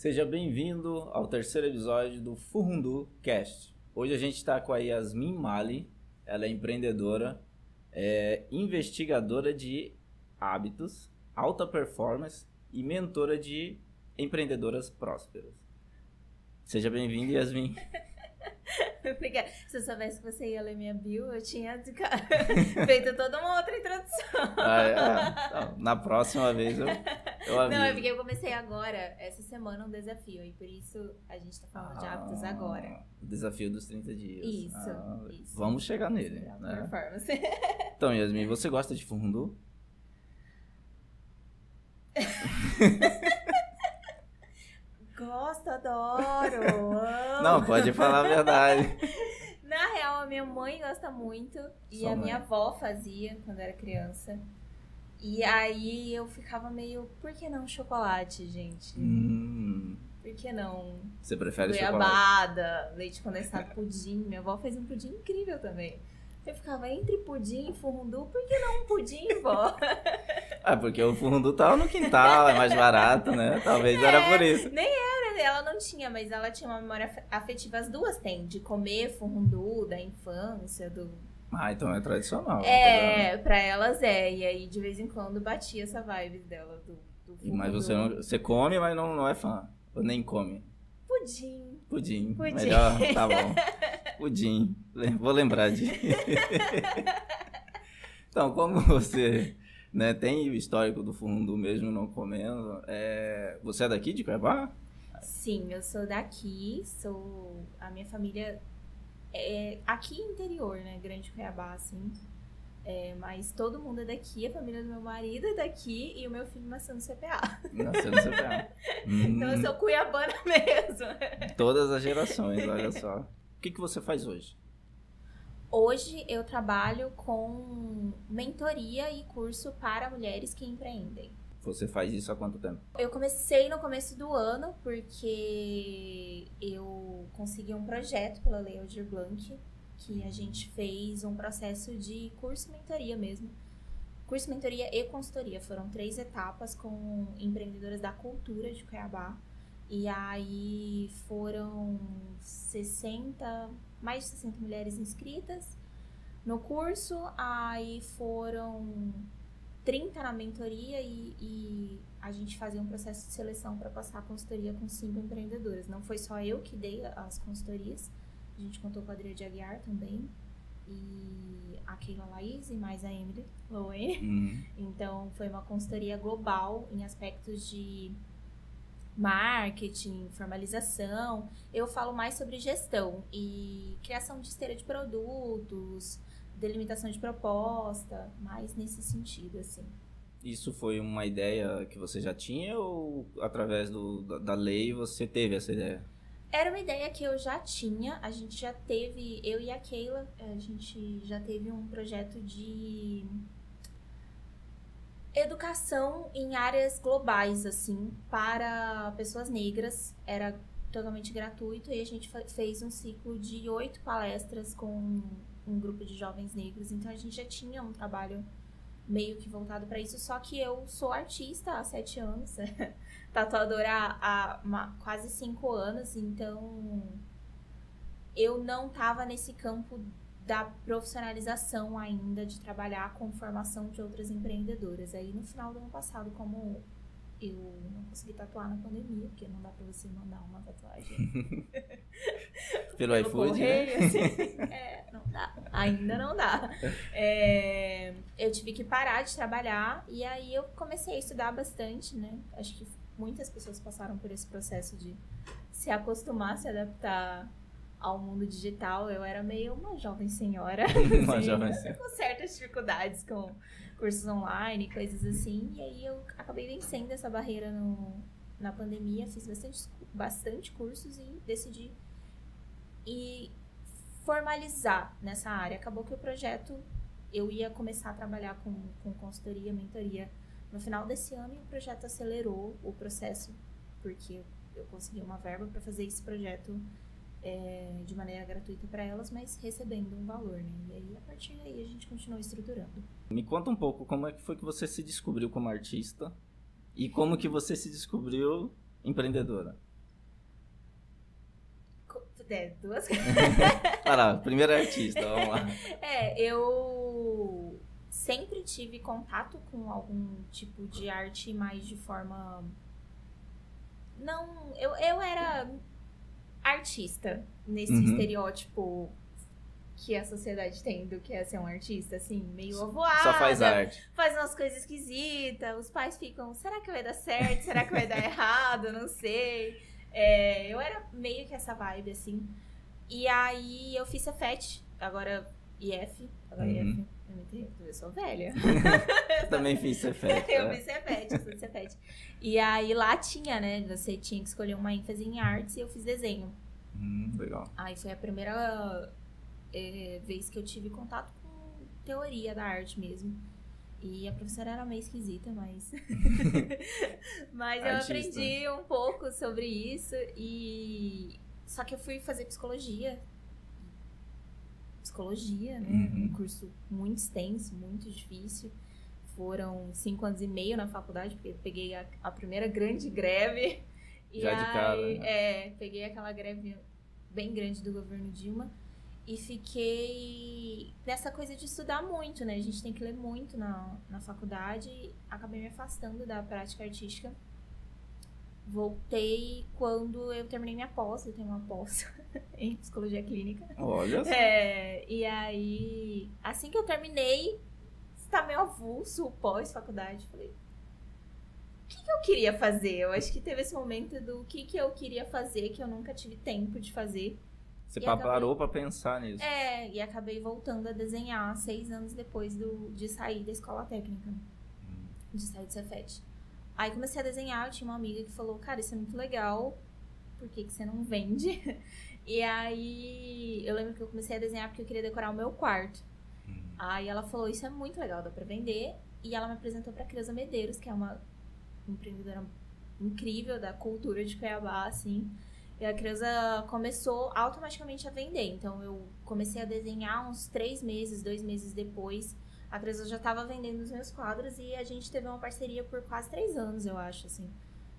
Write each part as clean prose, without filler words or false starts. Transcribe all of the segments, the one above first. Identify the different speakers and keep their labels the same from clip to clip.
Speaker 1: Seja bem-vindo ao terceiro episódio do Furundu Cast. Hoje a gente está com a Yasmin Mali, ela é empreendedora, investigadora de hábitos, alta performance e mentora de empreendedoras prósperas. Seja bem-vinda, Yasmin.
Speaker 2: Obrigada. Se eu soubesse que você ia ler minha bio, eu tinha feito toda uma outra introdução.
Speaker 1: Não, na próxima vez eu aviso.
Speaker 2: Não, é porque eu comecei agora, essa semana, um desafio. E por isso a gente tá falando de hábitos agora.
Speaker 1: O desafio dos 30 dias.
Speaker 2: Isso.
Speaker 1: Vamos chegar nele, né?
Speaker 2: Performance.
Speaker 1: Então, Yasmin, você gosta de Furundu?
Speaker 2: Gosto, adoro, amo.
Speaker 1: Não, pode falar a verdade.
Speaker 2: Na real, a minha mãe gosta muito. E a minha avó fazia quando era criança. E aí eu ficava meio, por que não chocolate, gente? Por que não?
Speaker 1: Você prefere
Speaker 2: goiabada,
Speaker 1: chocolate?
Speaker 2: Leite condensado, pudim. Minha avó fez um pudim incrível também. Eu ficava entre pudim e furundu, por que não um pudim, vó?
Speaker 1: Porque o furundu tava no quintal, é mais barato, né? Talvez era por isso.
Speaker 2: Nem era, ela não tinha, mas ela tinha uma memória afetiva, as duas têm, de comer furundu, da infância, do...
Speaker 1: Então é tradicional.
Speaker 2: Pra elas é, e aí de vez em quando batia essa vibe dela do furundu.
Speaker 1: Mas você come, mas não é fã, ou nem come?
Speaker 2: Pudim.
Speaker 1: Melhor, tá bom. Pudim, vou lembrar de... Então, como você... né, tem o histórico do furundu mesmo não comendo. Você é daqui de Cuiabá?
Speaker 2: Sim, eu sou daqui, a minha família é aqui interior, né, Grande Cuiabá, assim. Mas todo mundo é daqui, a família do meu marido é daqui e o meu filho nasceu no CPA.
Speaker 1: Nasceu no CPA.
Speaker 2: Então eu sou cuiabana mesmo.
Speaker 1: Todas as gerações, olha só. O que você faz hoje?
Speaker 2: Hoje eu trabalho com mentoria e curso para mulheres que empreendem.
Speaker 1: Você faz isso há quanto tempo?
Speaker 2: Eu comecei no começo do ano porque eu consegui um projeto pela Lei Aldir Blanc, que a gente fez um processo de curso e mentoria mesmo. Curso, mentoria e consultoria. Foram 3 etapas com empreendedoras da cultura de Cuiabá. E aí foram mais de 60 mulheres inscritas no curso, aí foram 30 na mentoria e a gente fazia um processo de seleção para passar a consultoria com 5 empreendedoras. Não foi só eu que dei as consultorias, a gente contou com a Adria de Aguiar também, e a Keila Laís e mais a Emily Lowen. Então foi uma consultoria global em aspectos de marketing, formalização. Eu falo mais sobre gestão e criação de esteira de produtos, delimitação de proposta, mais nesse sentido, assim.
Speaker 1: Isso foi uma ideia que você já tinha ou através da lei você teve essa ideia?
Speaker 2: Era uma ideia que eu já tinha, a gente já teve, eu e a Keila, a gente já teve um projeto de educação em áreas globais, assim, para pessoas negras. Era totalmente gratuito e a gente fez um ciclo de 8 palestras com um grupo de jovens negros. Então a gente já tinha um trabalho meio que voltado para isso, só que eu sou artista há 7 anos, tatuadora há quase 5 anos, então eu não estava nesse campo da profissionalização ainda, de trabalhar com formação de outras empreendedoras. Aí no final do ano passado, como eu não consegui tatuar na pandemia, porque não dá pra você mandar uma tatuagem
Speaker 1: pelo iFood,
Speaker 2: correio, né? Assim, não dá, ainda não dá. Eu tive que parar de trabalhar e aí eu comecei a estudar bastante, né? Acho que muitas pessoas passaram por esse processo de se acostumar, se adaptar ao mundo digital. Eu era meio uma jovem senhora, com certas dificuldades com cursos online, coisas assim, e aí eu acabei vencendo essa barreira na pandemia, fiz bastante cursos e decidi formalizar nessa área. Acabou que o projeto, eu ia começar a trabalhar com consultoria, mentoria no final desse ano, e o projeto acelerou o processo, porque eu consegui uma verba para fazer esse projeto de maneira gratuita para elas, mas recebendo um valor, né? E aí, a partir daí, a gente continuou estruturando.
Speaker 1: Me conta um pouco como é que foi que você se descobriu como artista e como que você se descobriu empreendedora.
Speaker 2: duas coisas.
Speaker 1: Vai lá, primeiro artista, vamos lá.
Speaker 2: Eu sempre tive contato com algum tipo de arte mais de forma... Não, eu era artista nesse estereótipo que a sociedade tem do que é ser um artista, assim, meio avoada.
Speaker 1: Só faz arte.
Speaker 2: Faz umas coisas esquisitas, os pais ficam, será que vai dar certo? Será que vai dar errado? Não sei. Eu era meio que essa vibe, assim. E aí eu fiz Cefet, agora IF. Eu sou velha.
Speaker 1: Também fiz Cefet.
Speaker 2: Eu fiz Cefet, eu sou de Cefet. E aí lá tinha, né, você tinha que escolher uma ênfase em artes e eu fiz desenho.
Speaker 1: Legal.
Speaker 2: Aí foi a primeira vez que eu tive contato com teoria da arte mesmo. E a professora era meio esquisita, mas... mas eu aprendi um pouco sobre isso e... Só que eu fui fazer psicologia. Psicologia, né? Um curso muito extenso, muito difícil. Foram 5 anos e meio na faculdade, porque eu peguei a primeira grande greve.
Speaker 1: Já de cara, né?
Speaker 2: Peguei aquela greve bem grande do governo Dilma. E fiquei nessa coisa de estudar muito, né? A gente tem que ler muito na faculdade. Acabei me afastando da prática artística. Voltei quando eu terminei minha pós. Eu tenho uma pós em psicologia clínica.
Speaker 1: Olha só.
Speaker 2: E aí, assim que eu terminei, está meio avulso o pós-faculdade. Falei, o que eu queria fazer? Eu acho que teve esse momento do que eu queria fazer, que eu nunca tive tempo de fazer.
Speaker 1: Você parou pra pensar nisso.
Speaker 2: E acabei voltando a desenhar 6 anos depois de sair da escola técnica. De sair do Cefet. Aí comecei a desenhar, eu tinha uma amiga que falou, cara, isso é muito legal, por que você não vende? E aí eu lembro que eu comecei a desenhar porque eu queria decorar o meu quarto. Aí ela falou, isso é muito legal, dá pra vender. E ela me apresentou pra Creuza Medeiros, que é uma empreendedora incrível da cultura de Cuiabá, assim. E a Creuza começou automaticamente a vender. Então, eu comecei a desenhar uns 3 meses, 2 meses depois. A Creuza já estava vendendo os meus quadros e a gente teve uma parceria por quase 3 anos, eu acho, assim.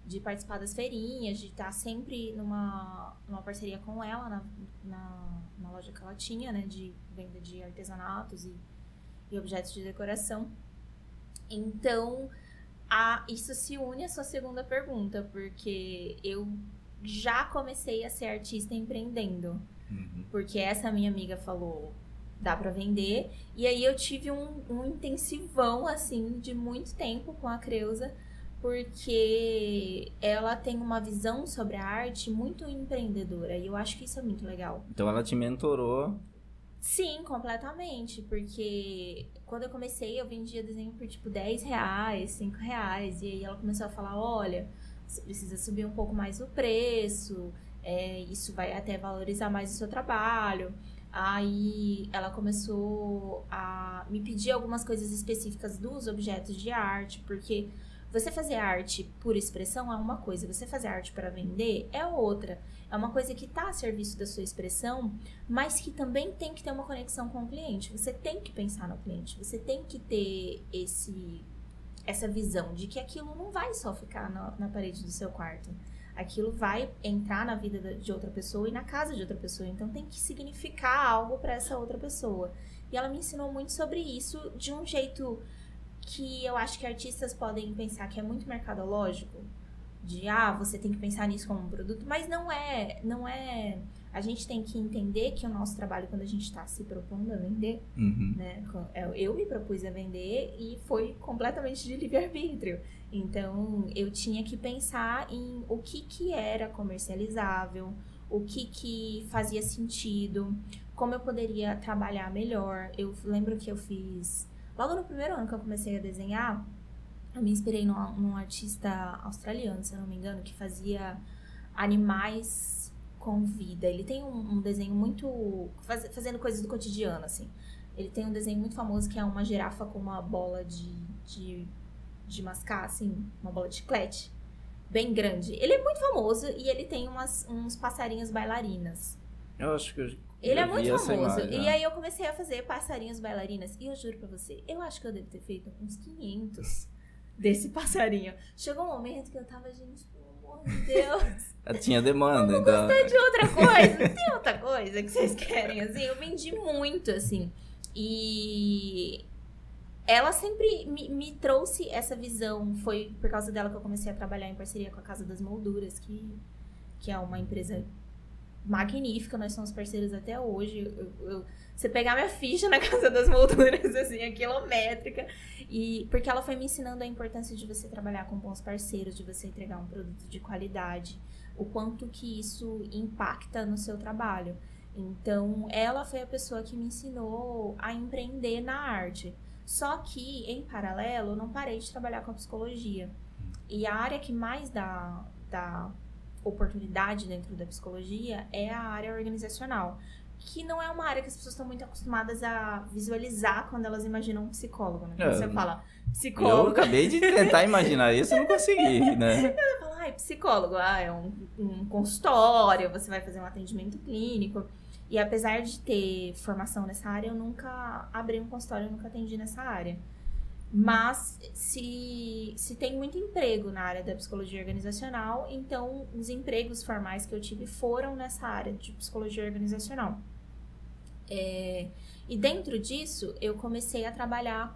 Speaker 2: De participar das feirinhas, de estar sempre numa parceria com ela, na loja que ela tinha, né? De venda de artesanatos e objetos de decoração. Então, isso se une à sua segunda pergunta, porque eu já comecei a ser artista empreendendo. Porque essa minha amiga falou, dá pra vender. E aí eu tive um intensivão, assim, de muito tempo com a Creuza, porque ela tem uma visão sobre a arte muito empreendedora. E eu acho que isso é muito legal.
Speaker 1: Então ela te mentorou?
Speaker 2: Sim, completamente. Porque quando eu comecei, eu vendia desenho por tipo R$10, R$5. E aí ela começou a falar, olha, você precisa subir um pouco mais o preço, isso vai até valorizar mais o seu trabalho. Aí ela começou a me pedir algumas coisas específicas dos objetos de arte, porque você fazer arte por expressão é uma coisa, você fazer arte para vender é outra. É uma coisa que está a serviço da sua expressão, mas que também tem que ter uma conexão com o cliente. Você tem que pensar no cliente, você tem que ter essa visão de que aquilo não vai só ficar na parede do seu quarto. Aquilo vai entrar na vida de outra pessoa e na casa de outra pessoa. Então tem que significar algo para essa outra pessoa. E ela me ensinou muito sobre isso de um jeito que eu acho que artistas podem pensar que é muito mercadológico. De, você tem que pensar nisso como um produto. Mas não é... A gente tem que entender que o nosso trabalho, quando a gente está se propondo a vender, né? Eu me propus a vender e foi completamente de livre-arbítrio. Então, eu tinha que pensar em o que era comercializável, o que fazia sentido, como eu poderia trabalhar melhor. Eu lembro que eu fiz... Logo no primeiro ano que eu comecei a desenhar, eu me inspirei num artista australiano, se eu não me engano, que fazia animais com vida. Ele tem um desenho muito... fazendo coisas do cotidiano, assim. Ele tem um desenho muito famoso que é uma girafa com uma bola de mascar, assim, uma bola de chiclete, bem grande. Ele é muito famoso e ele tem uns passarinhos bailarinas.
Speaker 1: Eu acho que
Speaker 2: ele é muito famoso. E aí eu comecei a fazer passarinhos bailarinas. E eu juro pra você, eu acho que eu devo ter feito uns 500 desse passarinho. Chegou um momento que eu tava, gente, pelo amor de Deus.
Speaker 1: Tinha demanda,
Speaker 2: então. Gostei de outra coisa. Tem outra coisa que vocês querem, assim. Eu vendi muito, assim. E ela sempre me trouxe essa visão. Foi por causa dela que eu comecei a trabalhar em parceria com a Casa das Molduras, que é uma empresa magnífica. Nós somos parceiros até hoje. Você pegar minha ficha na Casa das Molduras, assim, é quilométrica. E porque ela foi me ensinando a importância de você trabalhar com bons parceiros, de você entregar um produto de qualidade, o quanto que isso impacta no seu trabalho. Então, ela foi a pessoa que me ensinou a empreender na arte. Só que, em paralelo, eu não parei de trabalhar com a psicologia. E a área que mais dá oportunidade dentro da psicologia é a área organizacional, que não é uma área que as pessoas estão muito acostumadas a visualizar quando elas imaginam um psicólogo, né? Quando você fala psicólogo...
Speaker 1: Eu acabei de tentar imaginar isso e não consegui, né?
Speaker 2: Eu falo, psicólogo, é um consultório, você vai fazer um atendimento clínico. E apesar de ter formação nessa área, eu nunca abri um consultório, eu nunca atendi nessa área. Mas se tem muito emprego na área da psicologia organizacional, então os empregos formais que eu tive foram nessa área de psicologia organizacional. E dentro disso, eu comecei a trabalhar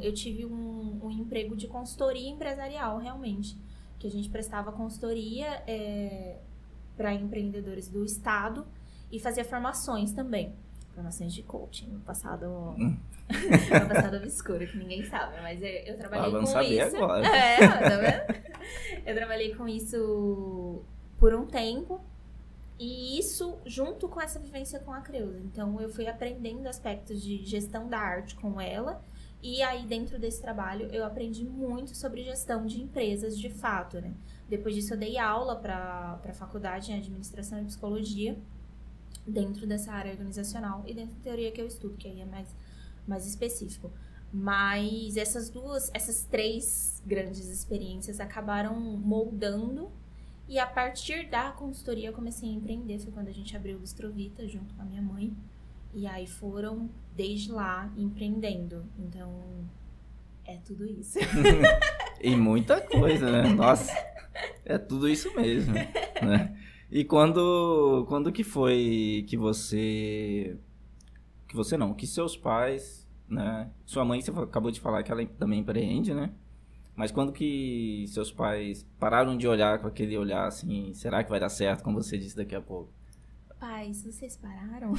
Speaker 2: eu tive um emprego de consultoria empresarial, realmente. Que a gente prestava consultoria para empreendedores do estado e fazia formações também. Formações de coaching, no passado obscuro, que ninguém sabe, mas eu trabalhei com isso.
Speaker 1: Agora.
Speaker 2: Tá vendo? Eu trabalhei com isso por um tempo, e isso junto com essa vivência com a Creuza. Então, eu fui aprendendo aspectos de gestão da arte com ela, e aí dentro desse trabalho eu aprendi muito sobre gestão de empresas de fato, né? Depois disso, eu dei aula para a faculdade em administração e psicologia, dentro dessa área organizacional e dentro da teoria que eu estudo, que aí é mais específico. Mas essas 3 grandes experiências acabaram moldando, e a partir da consultoria eu comecei a empreender. Foi quando a gente abriu o Bistrovita junto com a minha mãe, e aí foram desde lá empreendendo. Então é tudo isso.
Speaker 1: E muita coisa, né? Nossa, é tudo isso mesmo, né? E quando que foi que seus pais, né? Sua mãe, você acabou de falar que ela também empreende, né? Mas quando que seus pais pararam de olhar com aquele olhar assim, será que vai dar certo, como você disse daqui a pouco?
Speaker 2: Pais, vocês pararam?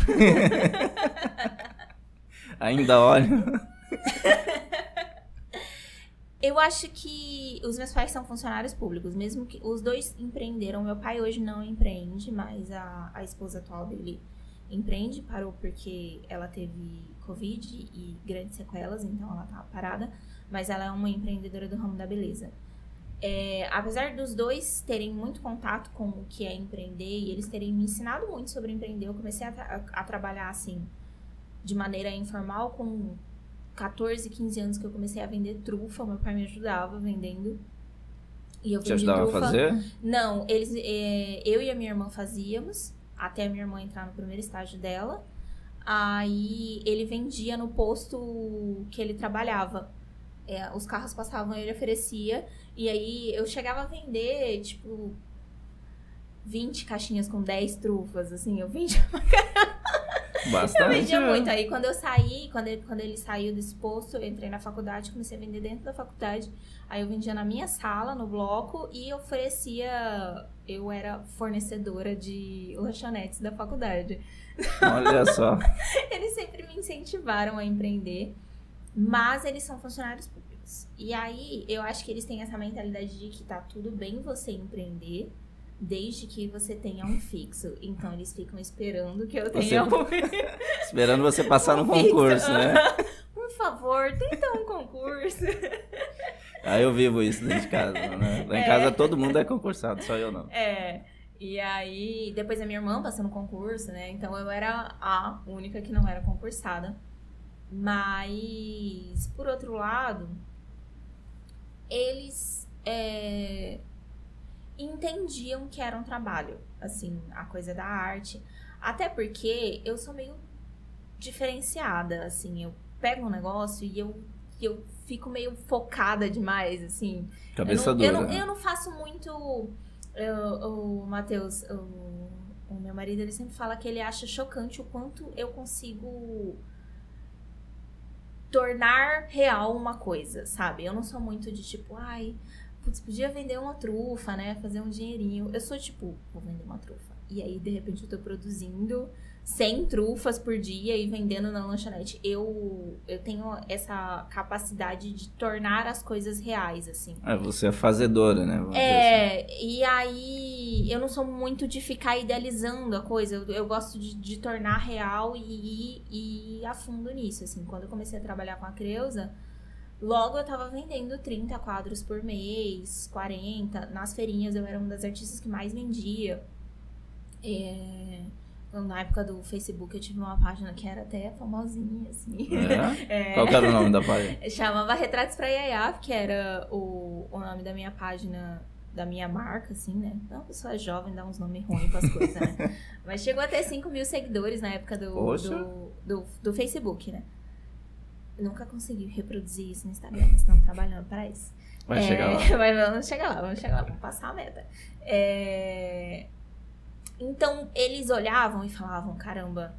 Speaker 1: Ainda olham?
Speaker 2: Eu acho que os meus pais são funcionários públicos, mesmo que os dois empreenderam. Meu pai hoje não empreende, mas a esposa atual dele empreende. Parou porque ela teve Covid e grandes sequelas, então ela tá parada. Mas ela é uma empreendedora do ramo da beleza. Apesar dos dois terem muito contato com o que é empreender e eles terem me ensinado muito sobre empreender, eu comecei a trabalhar assim, de maneira informal, com 14, 15 anos, que eu comecei a vender trufa. Meu pai me ajudava vendendo. E eu
Speaker 1: Te ajudava a fazer?
Speaker 2: Não, eu e a minha irmã fazíamos, até a minha irmã entrar no primeiro estágio dela. Aí ele vendia no posto que ele trabalhava. Os carros passavam, ele oferecia. E aí eu chegava a vender, tipo, 20 caixinhas com 10 trufas, assim. Eu vendia pra caramba.
Speaker 1: Bastante.
Speaker 2: Eu vendia muito. Aí quando eu saí, quando ele saiu desse posto, eu entrei na faculdade, comecei a vender dentro da faculdade. Aí eu vendia na minha sala, no bloco, e oferecia... Eu era fornecedora de lanchonetes da faculdade.
Speaker 1: Olha só.
Speaker 2: Eles sempre me incentivaram a empreender, mas eles são funcionários públicos. E aí, eu acho que eles têm essa mentalidade de que tá tudo bem você empreender, desde que você tenha um fixo. Então, eles ficam esperando que eu tenha
Speaker 1: esperando você passar no concurso, né?
Speaker 2: Por favor, tenta um concurso.
Speaker 1: Aí eu vivo isso dentro de casa, né? Lá em casa todo mundo é concursado, só eu não.
Speaker 2: E aí, depois a minha irmã passou no concurso, né? Então, eu era a única que não era concursada. Mas, por outro lado, eles entendiam que era um trabalho, assim, a coisa da arte. Até porque eu sou meio diferenciada, assim, eu pego um negócio e eu fico meio focada demais, assim.
Speaker 1: Cabeça dura.
Speaker 2: Eu não faço muito, Matheus, O meu marido, ele sempre fala que ele acha chocante o quanto eu consigo tornar real uma coisa, sabe? Eu não sou muito de tipo, ai, putz, podia vender uma trufa, né? Fazer um dinheirinho. Eu sou tipo, vou vender uma trufa. E aí, de repente, eu tô produzindo 100 trufas por dia e vendendo na lanchonete. Eu tenho essa capacidade de tornar as coisas reais, assim.
Speaker 1: Você é fazedora, né? Vamos dizer assim.
Speaker 2: E aí eu não sou muito de ficar idealizando a coisa. Eu gosto de tornar real e ir a fundo nisso, assim. Quando eu comecei a trabalhar com a Creuza, logo eu tava vendendo 30 quadros por mês, 40. Nas feirinhas eu era uma das artistas que mais vendia. Na época do Facebook eu tive uma página que era até famosinha, assim.
Speaker 1: Qual que era o nome da página?
Speaker 2: Chamava Retratos pra Yaya, que era o nome da minha página, da minha marca, assim, né? Uma pessoa jovem dá uns nomes ruins pras coisas, né? Mas chegou a ter 5 mil seguidores na época do Facebook, né? Nunca consegui reproduzir isso no Instagram, mas estamos trabalhando pra isso.
Speaker 1: Vai chegar lá.
Speaker 2: Mas vamos chegar lá, vamos passar a meta. Então, eles olhavam e falavam, caramba,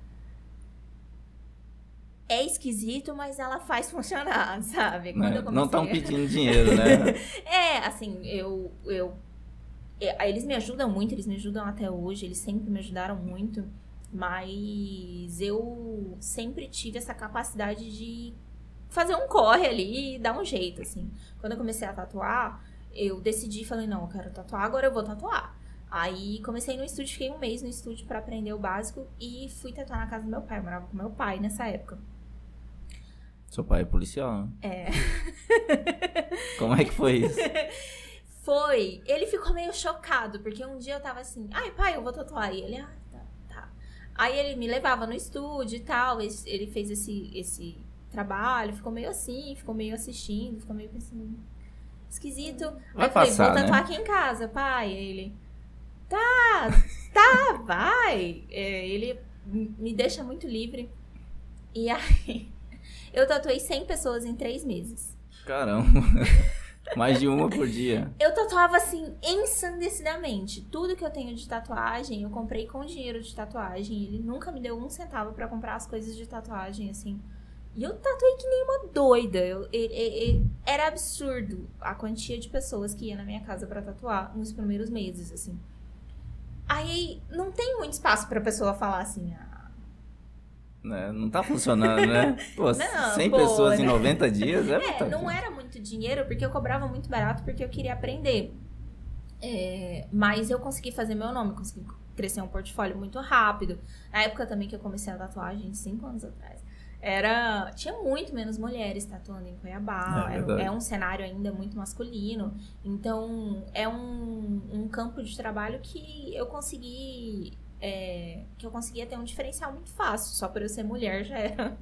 Speaker 2: é esquisito, mas ela faz funcionar, sabe? Quando eu comecei...
Speaker 1: Não estão pedindo dinheiro, né?
Speaker 2: Assim, eles me ajudam muito, eles me ajudam até hoje, eles sempre me ajudaram muito, mas eu sempre tive essa capacidade de fazer um corre ali e dar um jeito, assim. Quando eu comecei a tatuar, eu decidi, falei, não, eu quero tatuar, agora eu vou tatuar. Aí comecei no estúdio, fiquei 1 mês no estúdio pra aprender o básico e fui tatuar na casa do meu pai. Eu morava com meu pai nessa época.
Speaker 1: Seu pai é policial, né? Como é que foi isso?
Speaker 2: Ele ficou meio chocado, porque um dia eu tava assim, ai pai, eu vou tatuar. E ele, tá. Aí ele me levava no estúdio e tal, ele fez esse trabalho, ficou meio assim, ficou meio assistindo, ficou meio pensando, esquisito. Aí eu falei, vou tatuar aqui em casa, pai. Aí ele... Tá, vai. Ele me deixa muito livre. E aí, eu tatuei 100 pessoas em 3 meses.
Speaker 1: Caramba. Mais de uma por dia.
Speaker 2: Eu tatuava, assim, ensandecidamente. Tudo que eu tenho de tatuagem, eu comprei com dinheiro de tatuagem. Ele nunca me deu 1 centavo pra comprar as coisas de tatuagem, assim. E eu tatuei que nem uma doida. Era absurdo a quantia de pessoas que ia na minha casa pra tatuar nos primeiros meses, assim. Aí, não tem muito espaço pra pessoa falar assim,
Speaker 1: não tá funcionando, né? Pô,
Speaker 2: não,
Speaker 1: 100 pessoas em 90 dias
Speaker 2: não era muito dinheiro, porque eu cobrava muito barato, porque eu queria aprender. Mas eu consegui fazer meu nome, consegui crescer um portfólio muito rápido. Na época também que eu comecei a tatuagem, 5 anos atrás, tinha muito menos mulheres tatuando em Cuiabá, é um cenário ainda muito masculino, então é um campo de trabalho que eu conseguia ter um diferencial muito fácil, só por eu ser mulher já era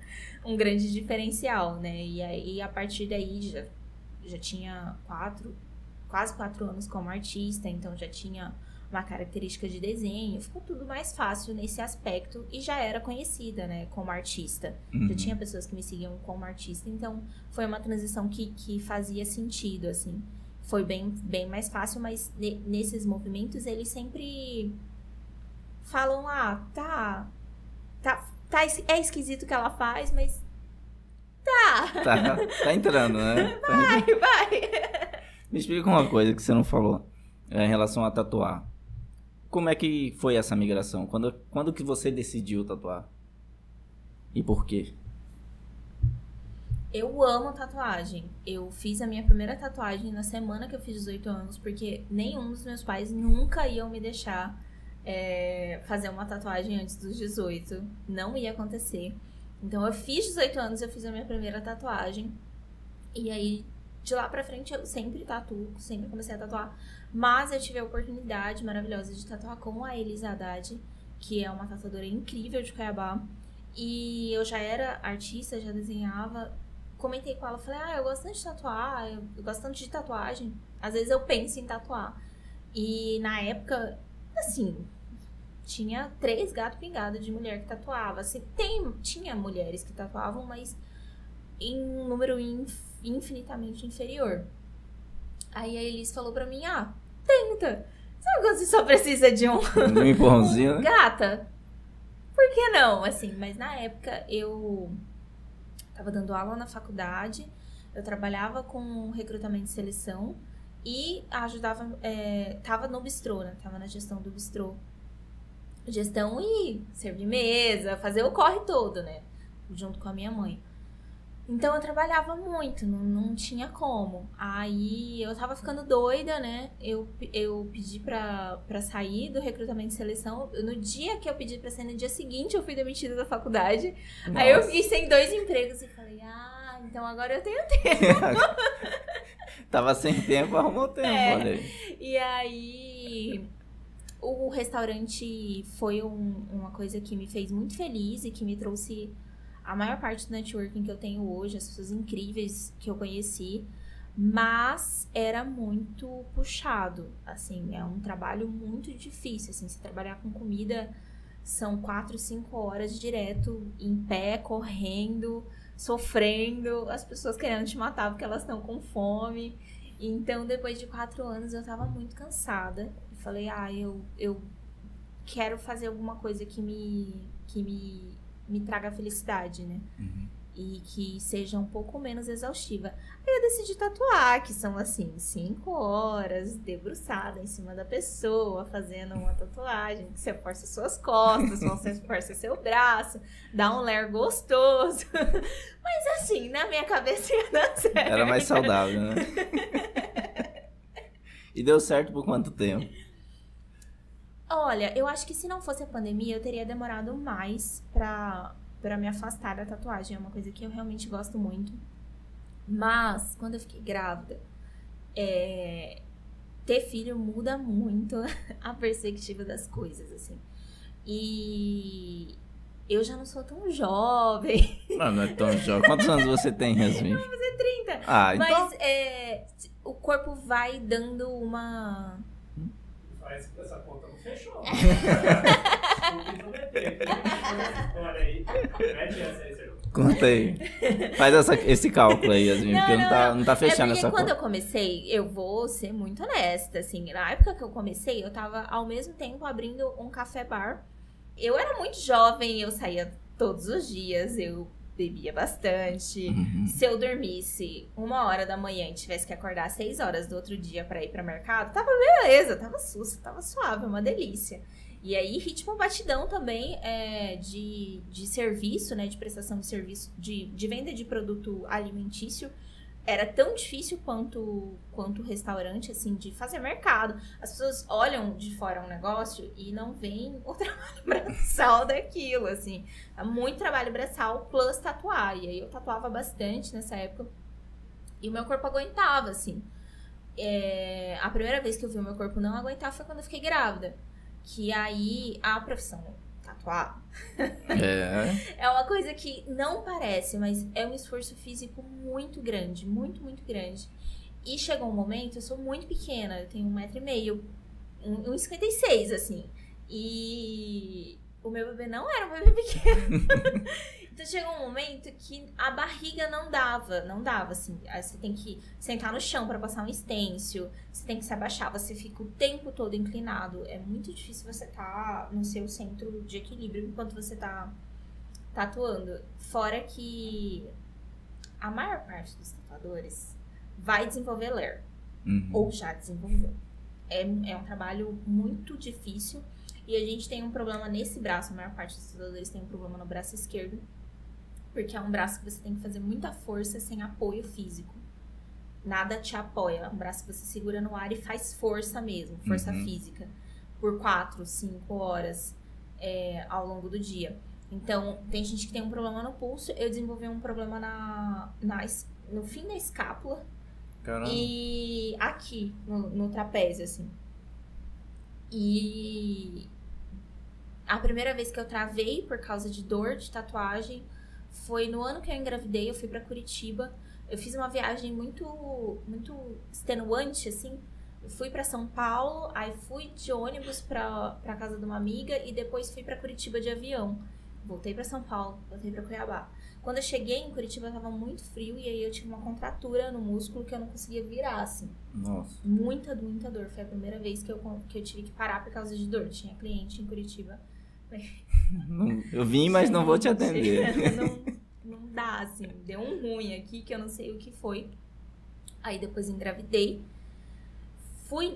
Speaker 2: um grande diferencial, né? E aí a partir daí já tinha quase 4 anos como artista, então já tinha uma característica de desenho, ficou tudo mais fácil nesse aspecto e já era conhecida, né, como artista. Já tinha pessoas que me seguiam como artista, então foi uma transição que fazia sentido, assim. Foi bem mais fácil, mas nesses movimentos eles sempre falam, é esquisito o que ela faz, mas
Speaker 1: tá entrando, né?
Speaker 2: Vai.
Speaker 1: Me explica uma coisa que você não falou em relação a tatuar. Como é que foi essa migração? Quando que você decidiu tatuar? E por quê?
Speaker 2: Eu amo tatuagem. Eu fiz a minha primeira tatuagem na semana que eu fiz 18 anos, porque nenhum dos meus pais nunca iam me deixar fazer uma tatuagem antes dos 18. Não ia acontecer. Então eu fiz 18 anos, eu fiz a minha primeira tatuagem. E aí, de lá pra frente, eu sempre tatuo, sempre comecei a tatuar. Mas eu tive a oportunidade maravilhosa de tatuar com a Elisa Haddad, que é uma tatuadora incrível de Cuiabá. E eu já era artista, já desenhava. Comentei com ela, falei, eu gosto tanto de tatuar, eu gosto tanto de tatuagem. Às vezes eu penso em tatuar. E na época, assim, tinha 3 gatos pingados de mulher que tatuava. Assim, tinha mulheres que tatuavam, mas em um número infinitamente inferior. Aí a Elis falou pra mim, tenta. Sabe quando você só precisa de um
Speaker 1: empurrãozinho, né?
Speaker 2: Gata, por que não? Assim, mas na época eu tava dando aula na faculdade, eu trabalhava com recrutamento e seleção e ajudava, tava no bistrô, né? Tava na gestão do bistrô. Gestão e servir mesa, fazer o corre todo, né? Junto com a minha mãe. Então eu trabalhava muito, não tinha como. Aí eu tava ficando doida, né? Eu pedi pra sair do recrutamento e seleção. No dia que eu pedi pra sair, no dia seguinte eu fui demitida da faculdade. Nossa. Aí eu fiquei sem 2 empregos e falei, então agora eu tenho tempo.
Speaker 1: Tava sem tempo, arrumou tempo, olha aí.
Speaker 2: E aí o restaurante foi uma coisa que me fez muito feliz e que me trouxe a maior parte do networking que eu tenho hoje, as pessoas incríveis que eu conheci, mas era muito puxado, assim, é um trabalho muito difícil, assim, se trabalhar com comida são 4, 5 horas direto, em pé, correndo, sofrendo, as pessoas querendo te matar porque elas estão com fome. Então, depois de 4 anos, eu tava muito cansada, e falei, eu quero fazer alguma coisa que me traga felicidade, né?
Speaker 1: Uhum.
Speaker 2: E que seja um pouco menos exaustiva. Aí eu decidi tatuar, que são assim, 5 horas debruçada em cima da pessoa, fazendo uma tatuagem, que você força suas costas, você força seu braço, dá um ler gostoso. Mas assim, na minha cabeça ia dar certo.
Speaker 1: Era mais saudável, né? E deu certo por quanto tempo?
Speaker 2: Olha, eu acho que se não fosse a pandemia, eu teria demorado mais pra me afastar da tatuagem. É uma coisa que eu realmente gosto muito. Mas, quando eu fiquei grávida, ter filho muda muito a perspectiva das coisas, assim. E eu já não sou tão jovem.
Speaker 1: Não é tão jovem. Quantos anos você tem, Yasmin?
Speaker 2: Eu vou fazer 30.
Speaker 1: Então...
Speaker 2: Mas o corpo vai dando uma...
Speaker 3: Parece que essa conta não fechou.
Speaker 1: Conta aí. Faz esse cálculo aí, Yasmin, porque não tá fechando essa conta.
Speaker 2: Quando eu comecei, eu vou ser muito honesta, assim, na época que eu comecei, eu tava ao mesmo tempo abrindo um café bar. Eu era muito jovem, eu saía todos os dias, eu bebia bastante.
Speaker 1: Uhum.
Speaker 2: Se eu dormisse 1h da manhã e tivesse que acordar às 6 horas do outro dia pra ir pra mercado, tava beleza, tava sussa, tava suave, uma delícia. E aí, ritmo batidão também de serviço, né, de prestação de serviço, de venda de produto alimentício, era tão difícil quanto restaurante, assim, de fazer mercado. As pessoas olham de fora um negócio e não veem o trabalho braçal daquilo, assim. É muito trabalho braçal plus tatuar. E aí eu tatuava bastante nessa época. E o meu corpo aguentava, assim. A primeira vez que eu vi o meu corpo não aguentar foi quando eu fiquei grávida. Que aí a profissão tatuar é uma coisa que não parece, mas é um esforço físico muito grande, muito, muito grande. E chegou um momento, eu sou muito pequena, eu tenho 1,5 m, 1,56 assim. E o meu bebê não era um bebê pequeno. Então chegou um momento que a barriga não dava, assim. Aí você tem que sentar no chão pra passar um estêncil, você tem que se abaixar, você fica o tempo todo inclinado. É muito difícil você tá no seu centro de equilíbrio enquanto você tá tatuando. Fora que a maior parte dos tatuadores vai desenvolver ler, ou já desenvolveu. É um trabalho muito difícil e a gente tem um problema nesse braço, a maior parte dos tatuadores tem um problema no braço esquerdo. Porque é um braço que você tem que fazer muita força sem apoio físico. Nada te apoia. É um braço que você segura no ar e faz força mesmo, força física. Por 4, 5 horas ao longo do dia. Então, tem gente que tem um problema no pulso. Eu desenvolvi um problema no fim da escápula.
Speaker 1: Caramba.
Speaker 2: E aqui, no trapézio, assim. E a primeira vez que eu travei por causa de dor de tatuagem foi no ano que eu engravidei. Eu fui pra Curitiba. Eu fiz uma viagem muito, muito extenuante, assim. Eu fui pra São Paulo, aí fui de ônibus pra casa de uma amiga e depois fui pra Curitiba de avião. voltei pra São Paulo, voltei pra Cuiabá. Quando eu cheguei em Curitiba, tava muito frio e aí eu tive uma contratura no músculo que eu não conseguia virar, assim.
Speaker 1: Nossa.
Speaker 2: Muita dor. Foi a primeira vez que eu tive que parar por causa de dor. Tinha cliente em Curitiba.
Speaker 1: Eu vim, mas não vou te atender.
Speaker 2: Não dá, assim. Deu um ruim aqui que eu não sei o que foi. Aí depois engravidei.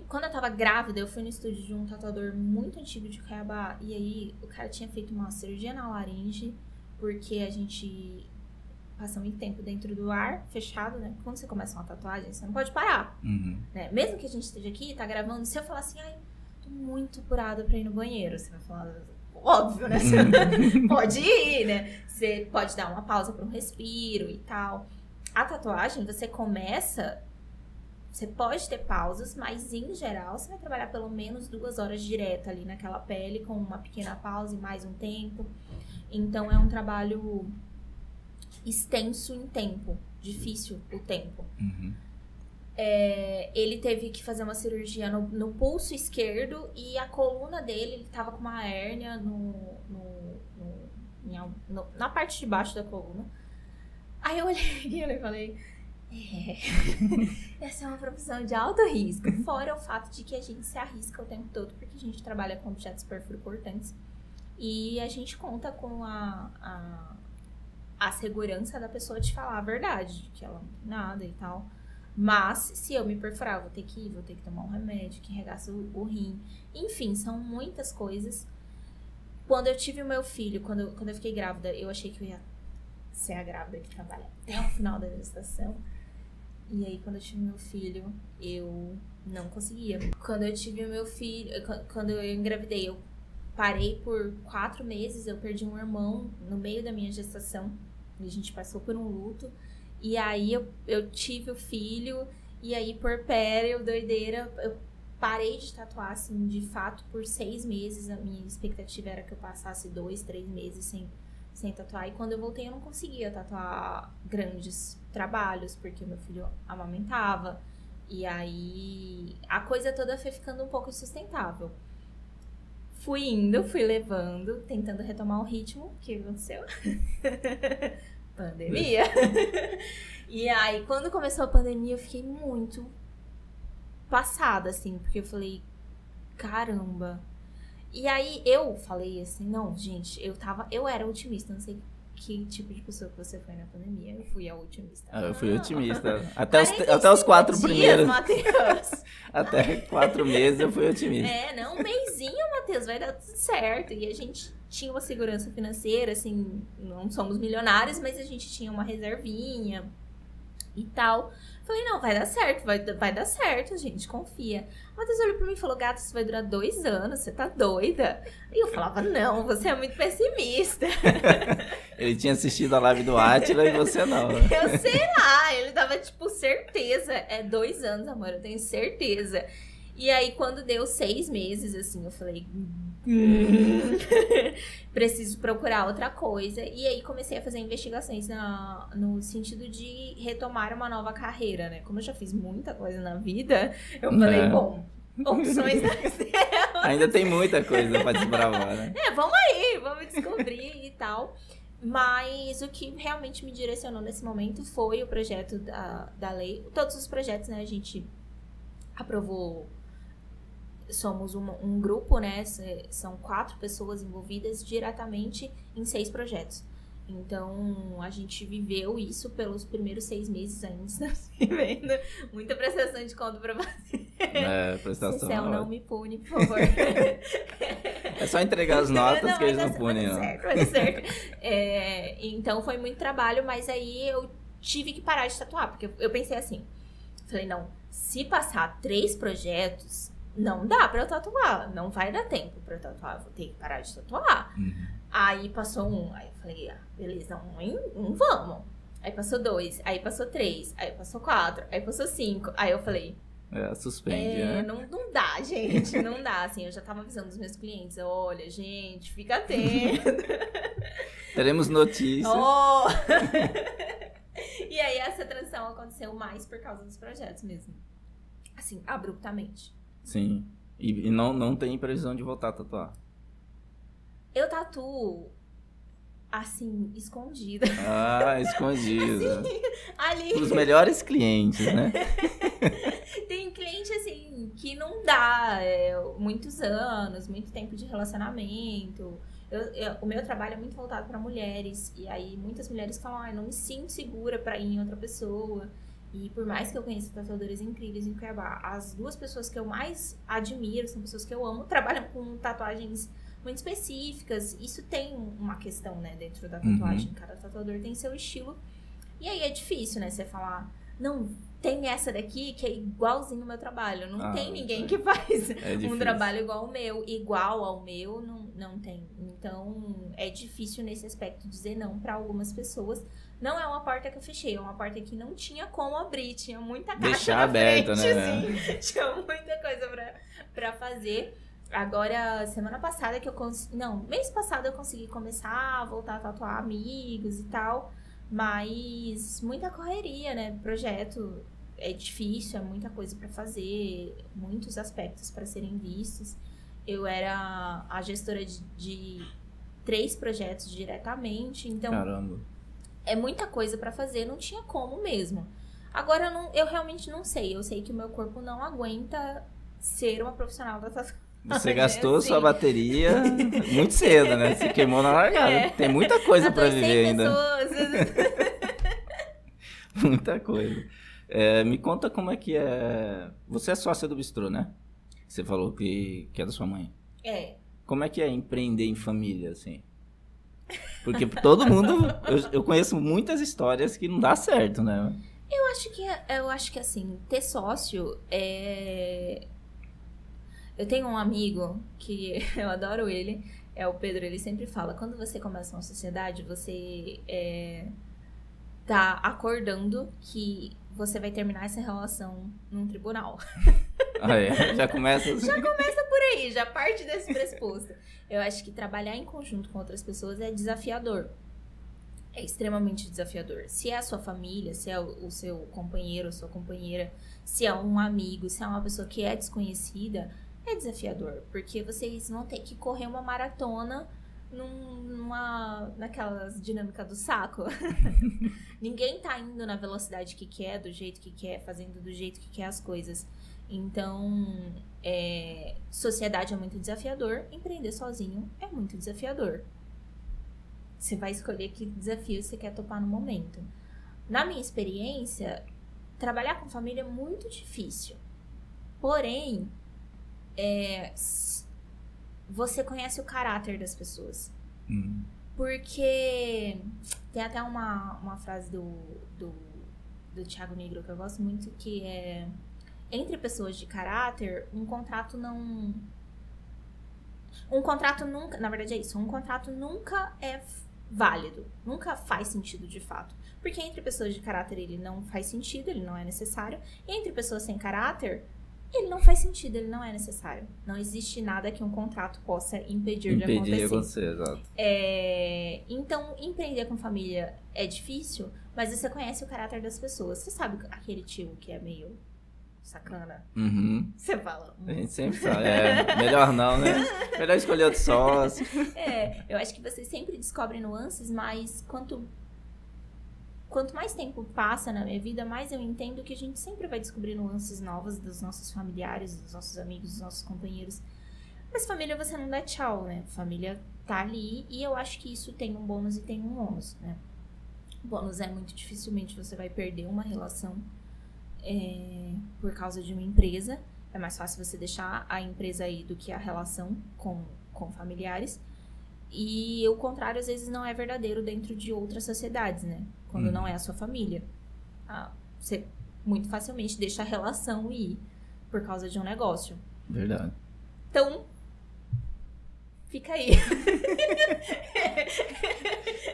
Speaker 2: Quando eu tava grávida, eu fui no estúdio de um tatuador muito antigo de Cuiabá. E aí o cara tinha feito uma cirurgia na laringe, porque a gente passa muito tempo dentro do ar, fechado, né? Quando você começa uma tatuagem, você não pode parar. Né? Mesmo que a gente esteja aqui, tá gravando, se eu falar assim, ai, tô muito apurada pra ir no banheiro, você vai falar, óbvio, né? Você pode ir, né? Você pode dar uma pausa pra um respiro e tal. A tatuagem, você começa... Você pode ter pausas, mas em geral você vai trabalhar pelo menos 2 horas direto ali naquela pele, com uma pequena pausa e mais um tempo. Então é um trabalho extenso em tempo, difícil o tempo. Ele teve que fazer uma cirurgia no pulso esquerdo e a coluna dele, ele tava com uma hérnia na parte de baixo da coluna. Aí eu olhei aquilo e falei... essa é uma profissão de alto risco. Fora o fato de que a gente se arrisca o tempo todo, porque a gente trabalha com objetos perfuro-cortantes e a gente conta com a segurança da pessoa de falar a verdade, de que ela não tem nada e tal. Mas se eu me perfurar, vou ter que tomar um remédio que regaça o rim. Enfim, são muitas coisas. Quando eu tive o meu filho, quando eu fiquei grávida, eu achei que eu ia ser a grávida que trabalha até o final da gestação. E aí, quando eu tive meu filho, eu não conseguia. Quando eu tive o meu filho, quando eu engravidei, eu parei por 4 meses. Eu perdi um irmão no meio da minha gestação. E a gente passou por um luto. E aí, eu tive o filho. E aí, por pério, doideira, eu parei de tatuar, assim, de fato, por 6 meses. A minha expectativa era que eu passasse 2, 3 meses sem tatuar. E quando eu voltei, eu não conseguia tatuar grandes trabalhos, porque meu filho amamentava. E aí, a coisa toda foi ficando um pouco insustentável. Fui levando, tentando retomar o ritmo. O que aconteceu? Pandemia. E aí, quando começou a pandemia, eu fiquei muito passada, assim, porque eu falei, caramba. E aí eu falei assim, não, gente, eu era otimista, não sei que tipo de pessoa que você foi na pandemia. Eu fui a otimista.
Speaker 1: Eu fui otimista. Até os 4 primeiros.
Speaker 2: Matheus.
Speaker 1: Até 4 meses eu fui otimista.
Speaker 2: Um mesinho, Matheus, vai dar tudo certo. E a gente tinha uma segurança financeira, assim, não somos milionários, mas a gente tinha uma reservinha e tal. Falei, não, vai dar certo, vai dar certo, gente, confia. O Matheus olhou pra mim e falou, gata, isso vai durar 2 anos, você tá doida? E eu falava, não, você é muito pessimista.
Speaker 1: Ele tinha assistido a live do Átila e você não. Né?
Speaker 2: Eu sei lá, ele tava tipo, certeza, 2 anos, amor, eu tenho certeza. E aí, quando deu 6 meses, assim, eu falei... preciso procurar outra coisa. E aí comecei a fazer investigações no sentido de retomar uma nova carreira, né? Como eu já fiz muita coisa na vida, eu falei, bom, opções
Speaker 1: ainda tem muita coisa pra desbravar, né?
Speaker 2: Vamos aí, vamos descobrir e tal. Mas o que realmente me direcionou nesse momento foi o projeto da lei. Todos os projetos, né, a gente aprovou. Somos um grupo, né? São 4 pessoas envolvidas diretamente em 6 projetos. Então, a gente viveu isso pelos primeiros 6 meses ainda. Estamos vivendo muita prestação de conta pra você.
Speaker 1: Prestação.
Speaker 2: Céu, não me pune, por favor.
Speaker 1: É só entregar as notas que eles não punem, não.
Speaker 2: Vai dar certo. Então, foi muito trabalho, mas aí eu tive que parar de tatuar. Porque eu pensei assim, falei, não, se passar 3 projetos... Não dá pra eu tatuar, não vai dar tempo pra eu tatuar, vou ter que parar de tatuar. Aí passou 1, aí eu falei, beleza, 1 vamos. Aí passou 2, aí passou 3, aí passou 4, aí passou 5. Aí eu falei...
Speaker 1: suspende, né?
Speaker 2: Não dá, gente, não dá. Assim, eu já tava avisando os meus clientes, olha, gente, fica atento.
Speaker 1: Teremos notícias.
Speaker 2: E aí essa transição aconteceu mais por causa dos projetos mesmo. Assim, abruptamente.
Speaker 1: Sim. E não tem previsão de voltar a tatuar?
Speaker 2: Eu tatuo assim, escondida.
Speaker 1: Ah, escondida.
Speaker 2: Ali.
Speaker 1: Os melhores clientes, né?
Speaker 2: Tem cliente, assim, que não dá muitos anos, muito tempo de relacionamento. O meu trabalho é muito voltado para mulheres. E aí, muitas mulheres falam, não me sinto segura para ir em outra pessoa. E por mais que eu conheça tatuadores incríveis em Cuiabá, as duas pessoas que eu mais admiro, são pessoas que eu amo, trabalham com tatuagens muito específicas. Isso tem uma questão, né, dentro da tatuagem. Cada tatuador tem seu estilo. E aí é difícil, né, você falar, não, tem essa daqui que é igualzinho ao meu trabalho. Não tem ninguém que faz um trabalho igual ao meu, não tem. Então, é difícil nesse aspecto dizer não para algumas pessoas. Não é uma porta que eu fechei, é uma porta que não tinha como abrir, tinha muita caixa
Speaker 1: deixar aberta,
Speaker 2: frente,
Speaker 1: né?
Speaker 2: Assim, tinha muita coisa pra fazer. Agora, semana passada que eu consegui... Não, mês passado eu consegui começar a voltar a tatuar amigos e tal. Mas muita correria, né? Projeto é difícil, é muita coisa pra fazer. Muitos aspectos pra serem vistos. Eu era a gestora de 3 projetos diretamente. Então,
Speaker 1: caramba,
Speaker 2: é muita coisa pra fazer, não tinha como mesmo. Agora, eu realmente não sei. Eu sei que o meu corpo não aguenta ser uma profissional da tatuagem.
Speaker 1: Você gastou sua bateria muito cedo, né? Você queimou na largada. Tem muita coisa pra viver ainda. Muita coisa. Me conta como é que é... Você é sócia do Bistrô, né? Você falou que é da sua mãe.
Speaker 2: É.
Speaker 1: Como é que é empreender em família, assim? Porque todo mundo... Eu conheço muitas histórias que não dá certo, né?
Speaker 2: Eu acho que assim, ter sócio é... Eu tenho um amigo que eu adoro ele, é o Pedro, ele sempre fala, quando você começa uma sociedade, você tá acordando que você vai terminar essa relação num tribunal.
Speaker 1: Ah, é? Já começa assim?
Speaker 2: Já começa por aí, já parte desse pressuposto. Eu acho que trabalhar em conjunto com outras pessoas é desafiador. É extremamente desafiador. Se é a sua família, se é o seu companheiro, a sua companheira, se é um amigo, se é uma pessoa que é desconhecida, é desafiador. Porque vocês vão ter que correr uma maratona naquelas dinâmicas do saco. Ninguém tá indo na velocidade que quer, do jeito que quer, fazendo do jeito que quer as coisas. Então, sociedade é muito desafiador, empreender sozinho é muito desafiador. Você vai escolher que desafio você quer topar no momento. Na minha experiência, trabalhar com família é muito difícil. Porém, você conhece o caráter das pessoas. Porque tem até uma frase do Thiago Negro que eu gosto muito, que é: entre pessoas de caráter, um contrato nunca, na verdade é isso, um contrato nunca é válido, nunca faz sentido de fato. Porque entre pessoas de caráter ele não faz sentido, ele não é necessário. E entre pessoas sem caráter, ele não faz sentido, ele não é necessário. Não existe nada que um contrato possa impedir de acontecer.
Speaker 1: Exato.
Speaker 2: Então, empreender com família é difícil, mas você conhece o caráter das pessoas. Você sabe aquele tio que é meio sacana? Você fala.
Speaker 1: A gente sempre fala. Melhor não, né? Melhor escolher outro sócio.
Speaker 2: Eu acho que vocês sempre descobrem nuances, mas quanto mais tempo passa na minha vida, mais eu entendo que a gente sempre vai descobrir nuances novas dos nossos familiares, dos nossos amigos, dos nossos companheiros. Mas família você não dá tchau, né? Família tá ali e eu acho que isso tem um bônus e tem um ônus, né? O bônus é muito dificilmente você vai perder uma relação por causa de uma empresa. É mais fácil você deixar a empresa aí do que a relação com familiares. E o contrário, às vezes, não é verdadeiro dentro de outras sociedades, né? Quando não é a sua família. Você muito facilmente deixa a relação ir por causa de um negócio.
Speaker 1: Verdade.
Speaker 2: Então, fica aí.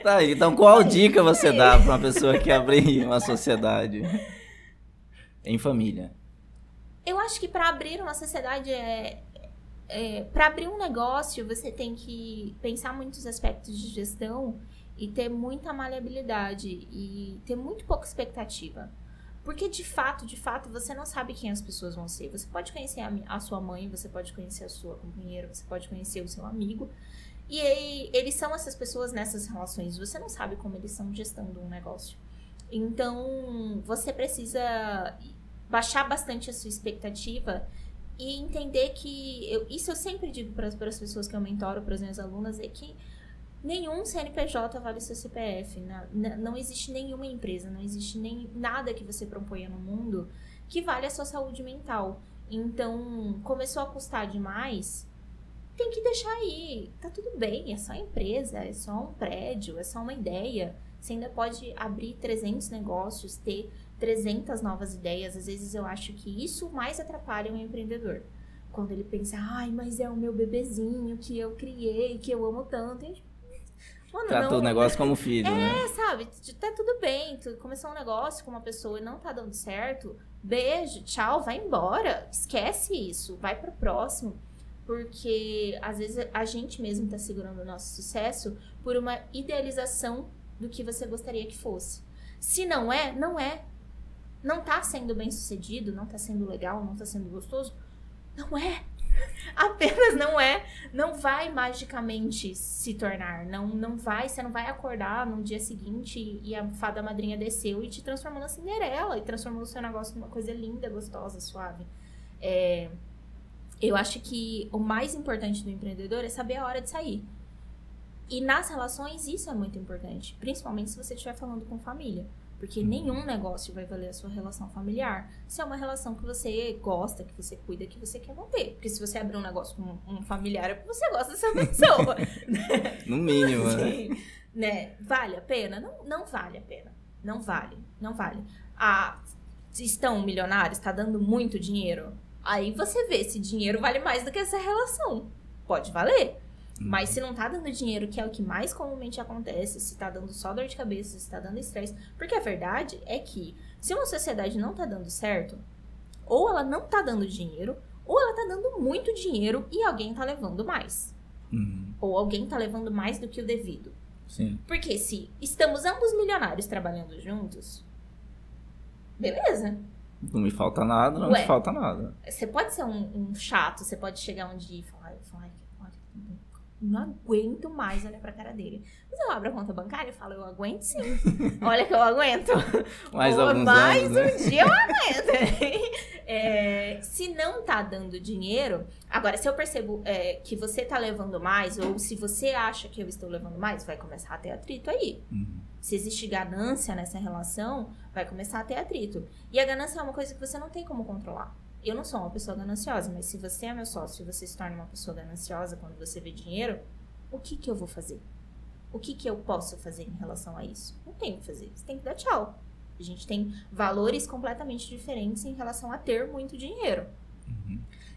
Speaker 1: Tá, então qual dica você dá pra uma pessoa que abrir uma sociedade em família?
Speaker 2: Eu acho que para abrir uma sociedade para abrir um negócio, você tem que pensar muitos aspectos de gestão e ter muita maleabilidade e ter muito pouca expectativa. Porque, de fato, você não sabe quem as pessoas vão ser. Você pode conhecer a sua mãe, você pode conhecer a sua companheira, você pode conhecer o seu amigo. E aí, eles são essas pessoas nessas relações. Você não sabe como eles são gestando um negócio. Então, você precisa baixar bastante a sua expectativa e entender que... Isso eu sempre digo para as pessoas que eu mentoro, para as minhas alunas, é que nenhum CNPJ vale seu CPF. Não existe nenhuma empresa, não existe nem nada que você proponha no mundo que vale a sua saúde mental. Então, começou a custar demais... Tem que deixar aí, tá tudo bem, é só empresa, é só um prédio, é só uma ideia. Você ainda pode abrir 300 negócios, ter 300 novas ideias. Às vezes eu acho que isso mais atrapalha um empreendedor. Quando ele pensa, ai, mas é o meu bebezinho que eu criei, que eu amo tanto. E, mano,
Speaker 1: Trata o negócio como filho, né?
Speaker 2: Sabe, tá tudo bem, tu começou um negócio com uma pessoa e não tá dando certo, beijo, tchau, vai embora, esquece isso, vai pro próximo. Porque, às vezes, a gente mesmo tá segurando o nosso sucesso por uma idealização do que você gostaria que fosse. Se não é, não é. Não tá sendo bem sucedido, não tá sendo legal, não tá sendo gostoso. Não é. Apenas não é. Não vai magicamente se tornar. Não vai, você não vai acordar no dia seguinte e a fada madrinha desceu e te transformou na Cinderela e transformou o seu negócio numa coisa linda, gostosa, suave. Eu acho que o mais importante do empreendedor é saber a hora de sair. E nas relações isso é muito importante. Principalmente se você estiver falando com família. Porque nenhum negócio vai valer a sua relação familiar. Se é uma relação que você gosta, que você cuida, que você quer manter. Porque se você abrir um negócio com um familiar é porque você gosta dessa pessoa.
Speaker 1: No mínimo,
Speaker 2: assim, né? Vale a pena? Não vale a pena. Não vale. Estão milionários? Está dando muito dinheiro? Aí você vê se dinheiro vale mais do que essa relação. Pode valer. Mas se não tá dando dinheiro, que é o que mais comumente acontece, se tá dando só dor de cabeça, se tá dando estresse. Porque a verdade é que se uma sociedade não tá dando certo, ou ela não tá dando dinheiro, ou ela tá dando muito dinheiro e alguém tá levando mais. Ou alguém tá levando mais do que o devido.
Speaker 1: Sim.
Speaker 2: Porque se estamos ambos milionários trabalhando juntos, beleza.
Speaker 1: Não me falta nada, não me falta nada.
Speaker 2: Você pode ser um chato, você pode chegar um dia e falar, não aguento mais olhar pra cara dele. Mas eu abro a conta bancária e falo, eu aguento sim. Olha que eu aguento.
Speaker 1: Mais
Speaker 2: um dia eu aguento. Se não tá dando dinheiro... Agora, se eu percebo que você tá levando mais, ou se você acha que eu estou levando mais, vai começar a ter atrito aí. Se existe ganância nessa relação, vai começar a ter atrito. E a ganância é uma coisa que você não tem como controlar. Eu não sou uma pessoa gananciosa, mas se você é meu sócio e você se torna uma pessoa gananciosa quando você vê dinheiro, o que eu vou fazer? O que eu posso fazer em relação a isso? Não tem o que fazer. Você tem que dar tchau. A gente tem valores completamente diferentes em relação a ter muito dinheiro.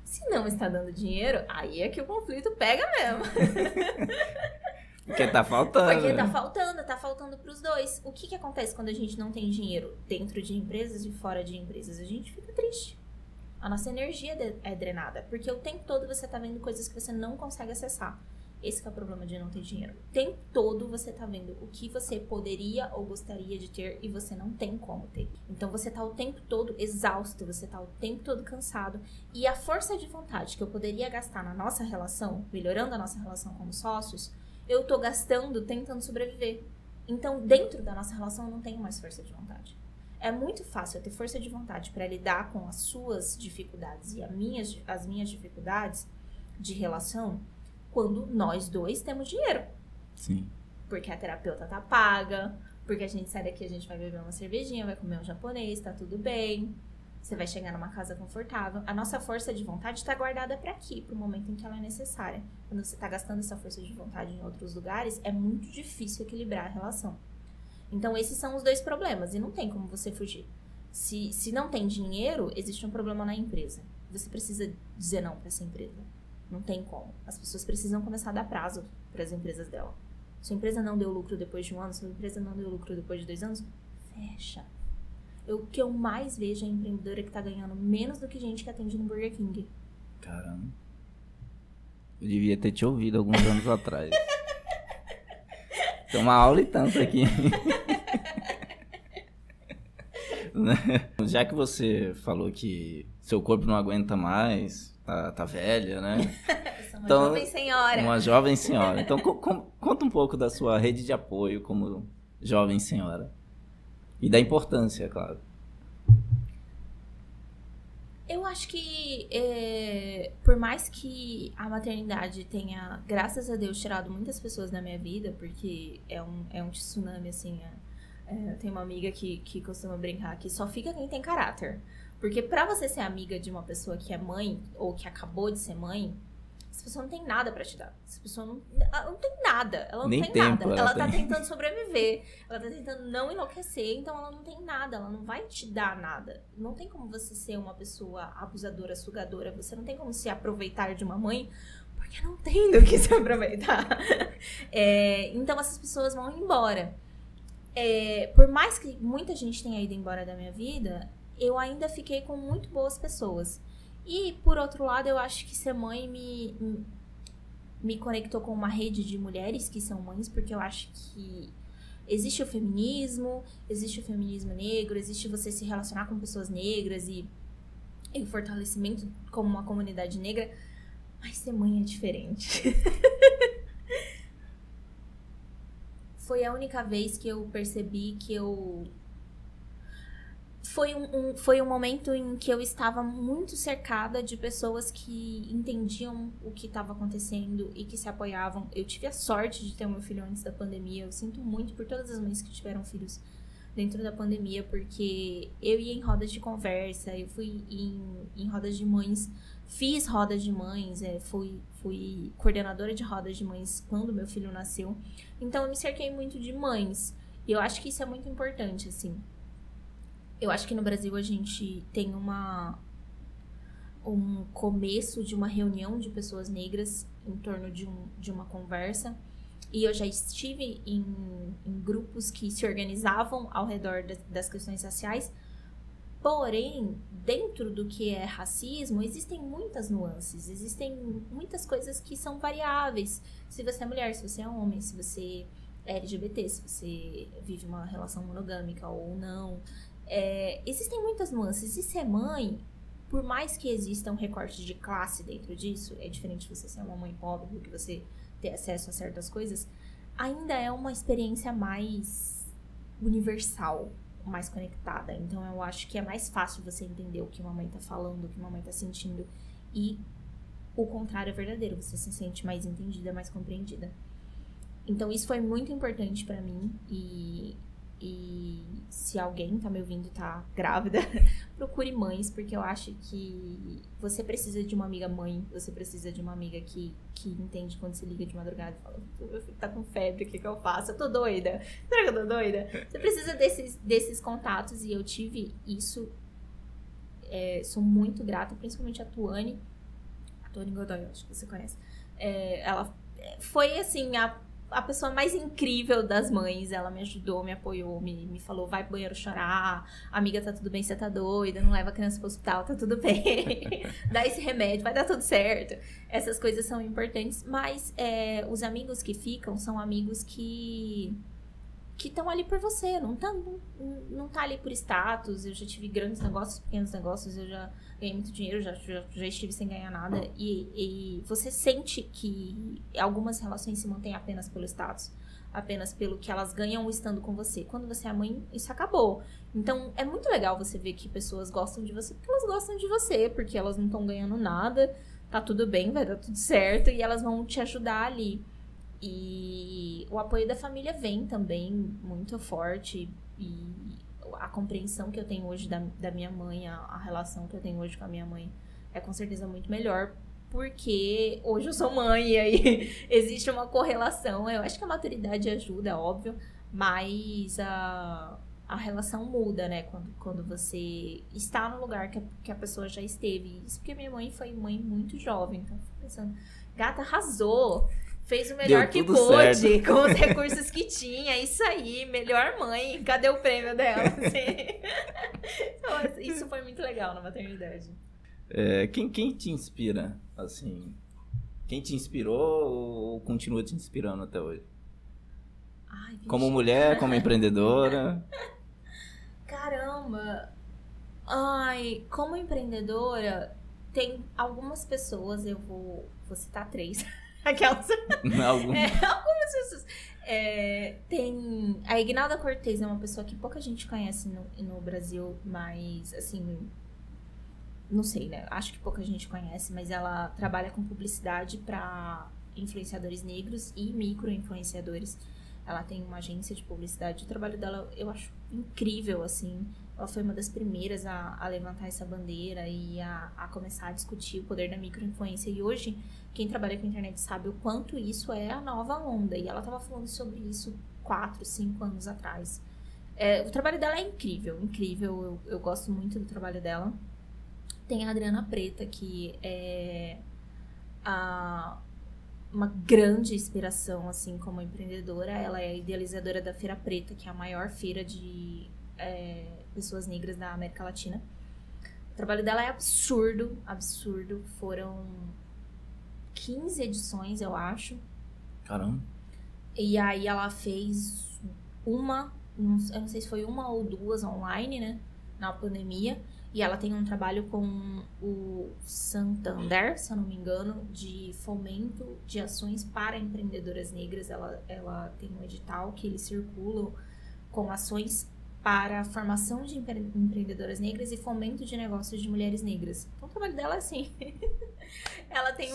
Speaker 2: Se não está dando dinheiro, aí é que o conflito pega mesmo.
Speaker 1: Porque tá faltando.
Speaker 2: Porque tá faltando pros dois. O que acontece quando a gente não tem dinheiro dentro de empresas e fora de empresas? A gente fica triste. A nossa energia é drenada. Porque o tempo todo você tá vendo coisas que você não consegue acessar. Esse que é o problema de não ter dinheiro. O tempo todo você tá vendo o que você poderia ou gostaria de ter e você não tem como ter. Então você tá o tempo todo exausto, você tá o tempo todo cansado. E a força de vontade que eu poderia gastar na nossa relação, melhorando a nossa relação como sócios, eu tô gastando tentando sobreviver. Então, dentro da nossa relação, eu não tenho mais força de vontade. É muito fácil eu ter força de vontade para lidar com as suas dificuldades e as minhas dificuldades de relação quando nós dois temos dinheiro.
Speaker 1: Sim.
Speaker 2: Porque a terapeuta tá paga, porque a gente sai daqui, a gente vai beber uma cervejinha, vai comer um japonês, tá tudo bem. Você vai chegar numa casa confortável. A nossa força de vontade tá guardada para aqui, pro momento em que ela é necessária. Quando você tá gastando essa força de vontade em outros lugares, é muito difícil equilibrar a relação. Então, esses são os dois problemas. E não tem como você fugir. Se não tem dinheiro, existe um problema na empresa. Você precisa dizer não para essa empresa. Não tem como. As pessoas precisam começar a dar prazo para as empresas dela. Sua empresa não deu lucro depois de um ano, sua empresa não deu lucro depois de 2 anos, fecha. O que eu mais vejo é empreendedora que tá ganhando menos do que gente que atende no Burger King.
Speaker 1: Caramba. Eu devia ter te ouvido alguns anos atrás. Tem uma aula e tanto aqui. Já que você falou que seu corpo não aguenta mais, tá velha, né?
Speaker 2: uma
Speaker 1: Então,
Speaker 2: jovem senhora.
Speaker 1: Uma jovem senhora. Então, conta um pouco da sua rede de apoio como jovem senhora. E da importância, é claro.
Speaker 2: Eu acho que, por mais que a maternidade tenha, graças a Deus, tirado muitas pessoas da minha vida, porque é um tsunami, assim. Eu tenho uma amiga que costuma brincar que só fica quem tem caráter. Porque pra você ser amiga de uma pessoa que é mãe, ou que acabou de ser mãe, essa pessoa não tem nada pra te dar. Essa pessoa não tem nada. Ela não
Speaker 1: Nem
Speaker 2: tem
Speaker 1: tempo
Speaker 2: nada.
Speaker 1: ela
Speaker 2: Ela tá
Speaker 1: tem.
Speaker 2: tentando sobreviver. Ela tá tentando não enlouquecer. Então ela não tem nada. Ela não vai te dar nada. Não tem como você ser uma pessoa abusadora, sugadora. Você não tem como se aproveitar de uma mãe, porque não tem do que se aproveitar. Então essas pessoas vão embora. Por mais que muita gente tenha ido embora da minha vida, eu ainda fiquei com muito boas pessoas. E, por outro lado, eu acho que ser mãe me conectou com uma rede de mulheres que são mães, porque eu acho que existe o feminismo negro, existe você se relacionar com pessoas negras e o fortalecimento como uma comunidade negra, mas ser mãe é diferente. Foi a única vez que eu percebi que Foi um momento em que eu estava muito cercada de pessoas que entendiam o que estava acontecendo e que se apoiavam. Eu tive a sorte de ter o meu filho antes da pandemia. Eu sinto muito por todas as mães que tiveram filhos dentro da pandemia, porque eu ia em rodas de conversa, eu fui em rodas de mães, fiz rodas de mães, fui coordenadora de rodas de mães quando meu filho nasceu. Então eu me cerquei muito de mães. E eu acho que isso é muito importante, assim. Eu acho que no Brasil a gente tem um começo de uma reunião de pessoas negras em torno de uma conversa. E eu já estive em grupos que se organizavam ao redor das questões raciais. Porém, dentro do que é racismo, existem muitas nuances. Existem muitas coisas que são variáveis. Se você é mulher, se você é homem, se você é LGBT, se você vive uma relação monogâmica ou não. Existem muitas nuances. E ser mãe, por mais que exista um recorte de classe dentro disso, é diferente de você ser uma mãe pobre do que você ter acesso a certas coisas, ainda é uma experiência mais universal, mais conectada. Então eu acho que é mais fácil você entender o que uma mãe tá falando, o que uma mãe tá sentindo, e o contrário é verdadeiro, você se sente mais entendida, mais compreendida. Então isso foi muito importante pra mim, e se alguém tá me ouvindo e tá grávida, procure mães, porque eu acho que você precisa de uma amiga mãe, você precisa de uma amiga que entende quando você liga de madrugada e fala, meu filho tá com febre, o que eu faço? Eu tô doida. Será que eu tô doida? Você precisa desses contatos, e eu tive isso. Sou muito grata, principalmente a Tuane Godoy, acho que você conhece. Ela foi, assim, a pessoa mais incrível das mães. Ela me ajudou, me apoiou, me falou, vai pro banheiro chorar, amiga, tá tudo bem, você tá doida, não leva a criança pro hospital, tá tudo bem, dá esse remédio, vai dar tudo certo. Essas coisas são importantes, mas os amigos que ficam são amigos que estão ali por você, não tá ali por status. Eu já tive grandes negócios, pequenos negócios, eu já ganhei muito dinheiro, já estive sem ganhar nada, e você sente que algumas relações se mantêm apenas pelo status, apenas pelo que elas ganham estando com você. Quando você é mãe, isso acabou. Então é muito legal você ver que pessoas gostam de você porque elas gostam de você, porque elas não estão ganhando nada, tá tudo bem, vai dar tudo certo, e elas vão te ajudar ali. E o apoio da família vem também muito forte, e a compreensão que eu tenho hoje da minha mãe, a relação que eu tenho hoje com a minha mãe é com certeza muito melhor, porque hoje eu sou mãe, e aí existe uma correlação. Eu acho que a maturidade ajuda, óbvio, mas a relação muda, né, quando você está no lugar que a pessoa já esteve. Isso porque minha mãe foi mãe muito jovem, então eu fico pensando, gata, arrasou, fez o melhor que pôde, com os recursos que tinha, isso aí, melhor mãe, cadê o prêmio dela? Assim. Então, isso foi muito legal na maternidade.
Speaker 1: Quem te inspira, assim? Quem te inspirou ou continua te inspirando até hoje?
Speaker 2: Ai,
Speaker 1: como mulher, como empreendedora?
Speaker 2: Caramba! Ai, como empreendedora, tem algumas pessoas, eu vou vou citar 3. Aquelas... algumas pessoas. Tem... A Ignalda Cortez é uma pessoa que pouca gente conhece no Brasil, mas, assim... Não sei, né? Acho que pouca gente conhece, mas ela trabalha com publicidade para influenciadores negros e micro-influenciadores. Ela tem uma agência de publicidade. O trabalho dela eu acho incrível, assim. Ela foi uma das primeiras a levantar essa bandeira e a começar a discutir o poder da micro-influência. E hoje, quem trabalha com a internet sabe o quanto isso é a nova onda. E ela estava falando sobre isso 4, 5 anos atrás. O trabalho dela é incrível, incrível. Eu gosto muito do trabalho dela. Tem a Adriana Preta, que é uma grande inspiração, assim, como empreendedora. Ela é a idealizadora da Feira Preta, que é a maior feira de pessoas negras da América Latina. O trabalho dela é absurdo, absurdo. Foram 15 edições, eu acho.
Speaker 1: Caramba.
Speaker 2: E aí ela fez eu não sei se foi 1 ou 2 online, né, na pandemia. E ela tem um trabalho com o Santander, se eu não me engano, de fomento de ações para empreendedoras negras. Ela tem um edital que eles circulam com ações para a formação de empreendedoras negras e fomento de negócios de mulheres negras. Então o trabalho dela é assim. Ela tem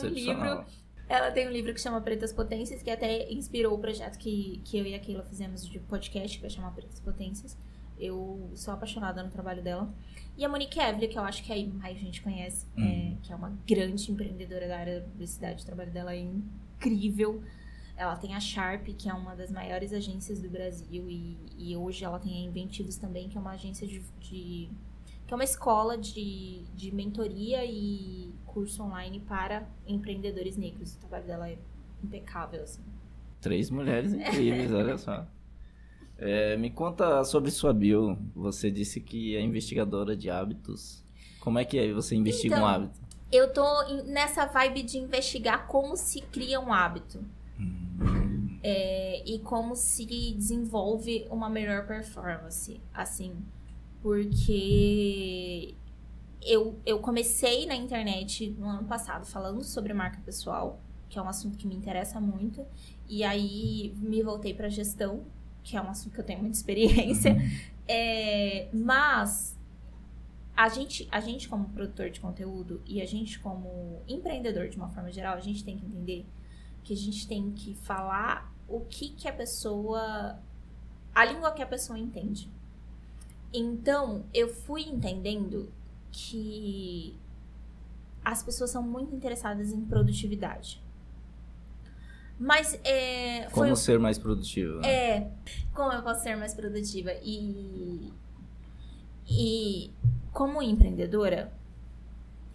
Speaker 2: um livro que chama Pretas Potências, que até inspirou o projeto que eu e a Keila fizemos de podcast, que vai chamar Pretas Potências. Eu sou apaixonada no trabalho dela. E a Monique Evely, que eu acho que aí mais gente conhece, que é uma grande empreendedora da área da publicidade. O trabalho dela é incrível. Ela tem a Sharp, que é uma das maiores agências do Brasil. E hoje ela tem a Inventivos também, que é uma agência que é uma escola de mentoria e curso online para empreendedores negros. O trabalho dela é impecável, assim.
Speaker 1: 3 mulheres incríveis, olha só. Me conta sobre sua bio. Você disse que é investigadora de hábitos. Como é que você investiga um hábito?
Speaker 2: Eu tô nessa vibe de investigar como se cria um hábito. E como se desenvolve uma melhor performance, assim. Porque eu comecei na internet no ano passado falando sobre marca pessoal, que é um assunto que me interessa muito. E aí me voltei pra gestão, que é um assunto que eu tenho muita experiência. Mas a gente como produtor de conteúdo e a gente como empreendedor de uma forma geral, a gente tem que entender que a gente tem que falar o que a pessoa... a língua que a pessoa entende. Então, eu fui entendendo que as pessoas são muito interessadas em produtividade. Mas
Speaker 1: como ser mais produtiva?
Speaker 2: Como eu posso ser mais produtiva. E como empreendedora,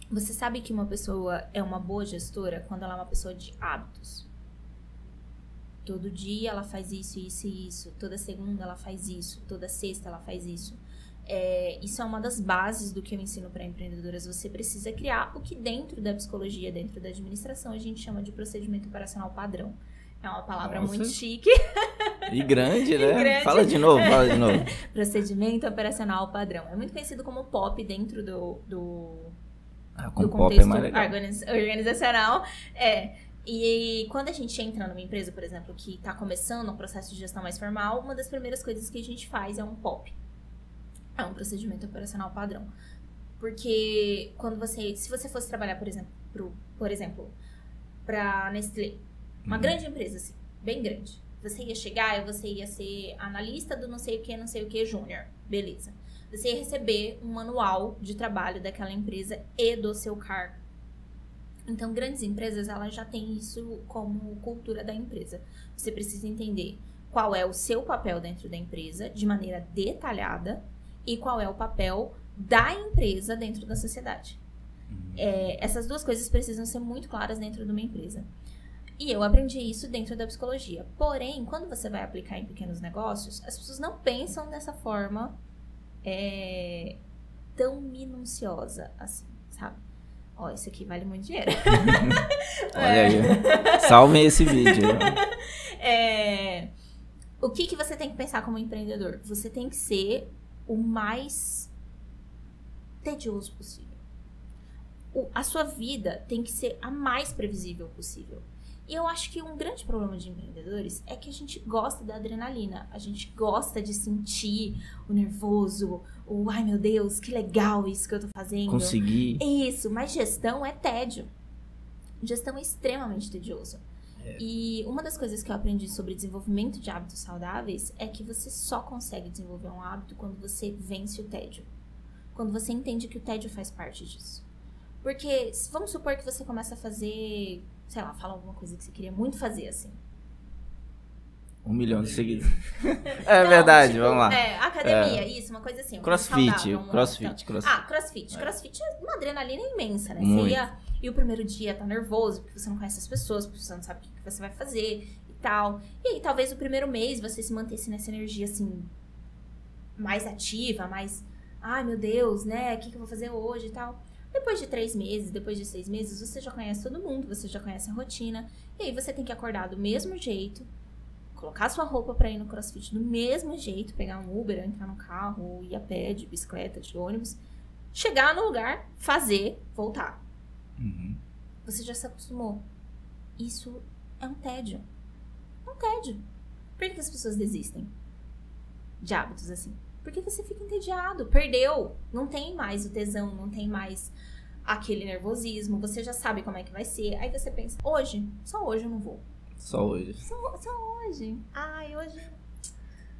Speaker 2: você sabe que uma pessoa é uma boa gestora quando ela é uma pessoa de hábitos. Todo dia ela faz isso, isso e isso. Toda segunda ela faz isso. Toda sexta ela faz isso. Isso é uma das bases do que eu ensino para empreendedoras. Você precisa criar o que dentro da psicologia, dentro da administração, a gente chama de procedimento operacional padrão. É uma palavra muito chique.
Speaker 1: E grande, né? Grande. Fala de novo.
Speaker 2: Procedimento operacional padrão. É muito conhecido como POP dentro do
Speaker 1: contexto
Speaker 2: POP é mais legal. Organizacional. E quando a gente entra numa empresa, por exemplo, que está começando um processo de gestão mais formal, uma das primeiras coisas que a gente faz é um POP. É um procedimento operacional padrão. Porque se você fosse trabalhar, por exemplo, para Nestlé, uma grande empresa, assim, bem grande, você ia chegar e você ia ser analista do não sei o que júnior, beleza. Você ia receber um manual de trabalho daquela empresa e do seu cargo. Então, grandes empresas, elas já têm isso como cultura da empresa. Você precisa entender qual é o seu papel dentro da empresa, de maneira detalhada, e qual é o papel da empresa dentro da sociedade. Essas duas coisas precisam ser muito claras dentro de uma empresa. E eu aprendi isso dentro da psicologia. Porém, quando você vai aplicar em pequenos negócios, as pessoas não pensam dessa forma tão minuciosa assim, sabe? Ó, isso aqui vale muito dinheiro.
Speaker 1: Olha aí. Salvem esse vídeo.
Speaker 2: O que você tem que pensar como empreendedor? Você tem que ser o mais tedioso possível. A sua vida tem que ser a mais previsível possível. E eu acho que um grande problema de empreendedores é que a gente gosta da adrenalina. A gente gosta de sentir o nervoso, ai meu Deus, que legal isso que eu tô fazendo.
Speaker 1: Conseguir.
Speaker 2: Isso, mas gestão é tédio. Gestão é extremamente tedioso. E uma das coisas que eu aprendi sobre desenvolvimento de hábitos saudáveis é que você só consegue desenvolver um hábito quando você vence o tédio. Quando você entende que o tédio faz parte disso. Porque, vamos supor que você começa a fazer, sei lá, fala alguma coisa que você queria muito fazer, assim.
Speaker 1: 1 milhão de seguidores. É verdade,
Speaker 2: tipo,
Speaker 1: vamos lá.
Speaker 2: Academia, isso, uma coisa assim.
Speaker 1: Crossfit.
Speaker 2: Crossfit. Crossfit é uma adrenalina imensa, né?
Speaker 1: Muito.
Speaker 2: E o primeiro dia tá nervoso, porque você não conhece as pessoas, porque você não sabe o que você vai fazer e tal. E aí, talvez o primeiro mês você se mantesse nessa energia, assim, mais ativa, mais, ai meu Deus, né? O que eu vou fazer hoje e tal. Depois de 3 meses, depois de 6 meses, você já conhece todo mundo, você já conhece a rotina. E aí você tem que acordar do mesmo jeito, colocar sua roupa pra ir no CrossFit do mesmo jeito, pegar um Uber, entrar no carro, ou ir a pé, de bicicleta, de ônibus, chegar no lugar, fazer, voltar.
Speaker 1: Uhum.
Speaker 2: Você já se acostumou. Isso é um tédio. É um tédio. Por que as pessoas desistem de hábitos assim? Porque você fica entediado, perdeu. Não tem mais o tesão, não tem mais aquele nervosismo. Você já sabe como é que vai ser. Aí você pensa, hoje, só hoje eu não vou.
Speaker 1: Só hoje.
Speaker 2: Só hoje. Ai, hoje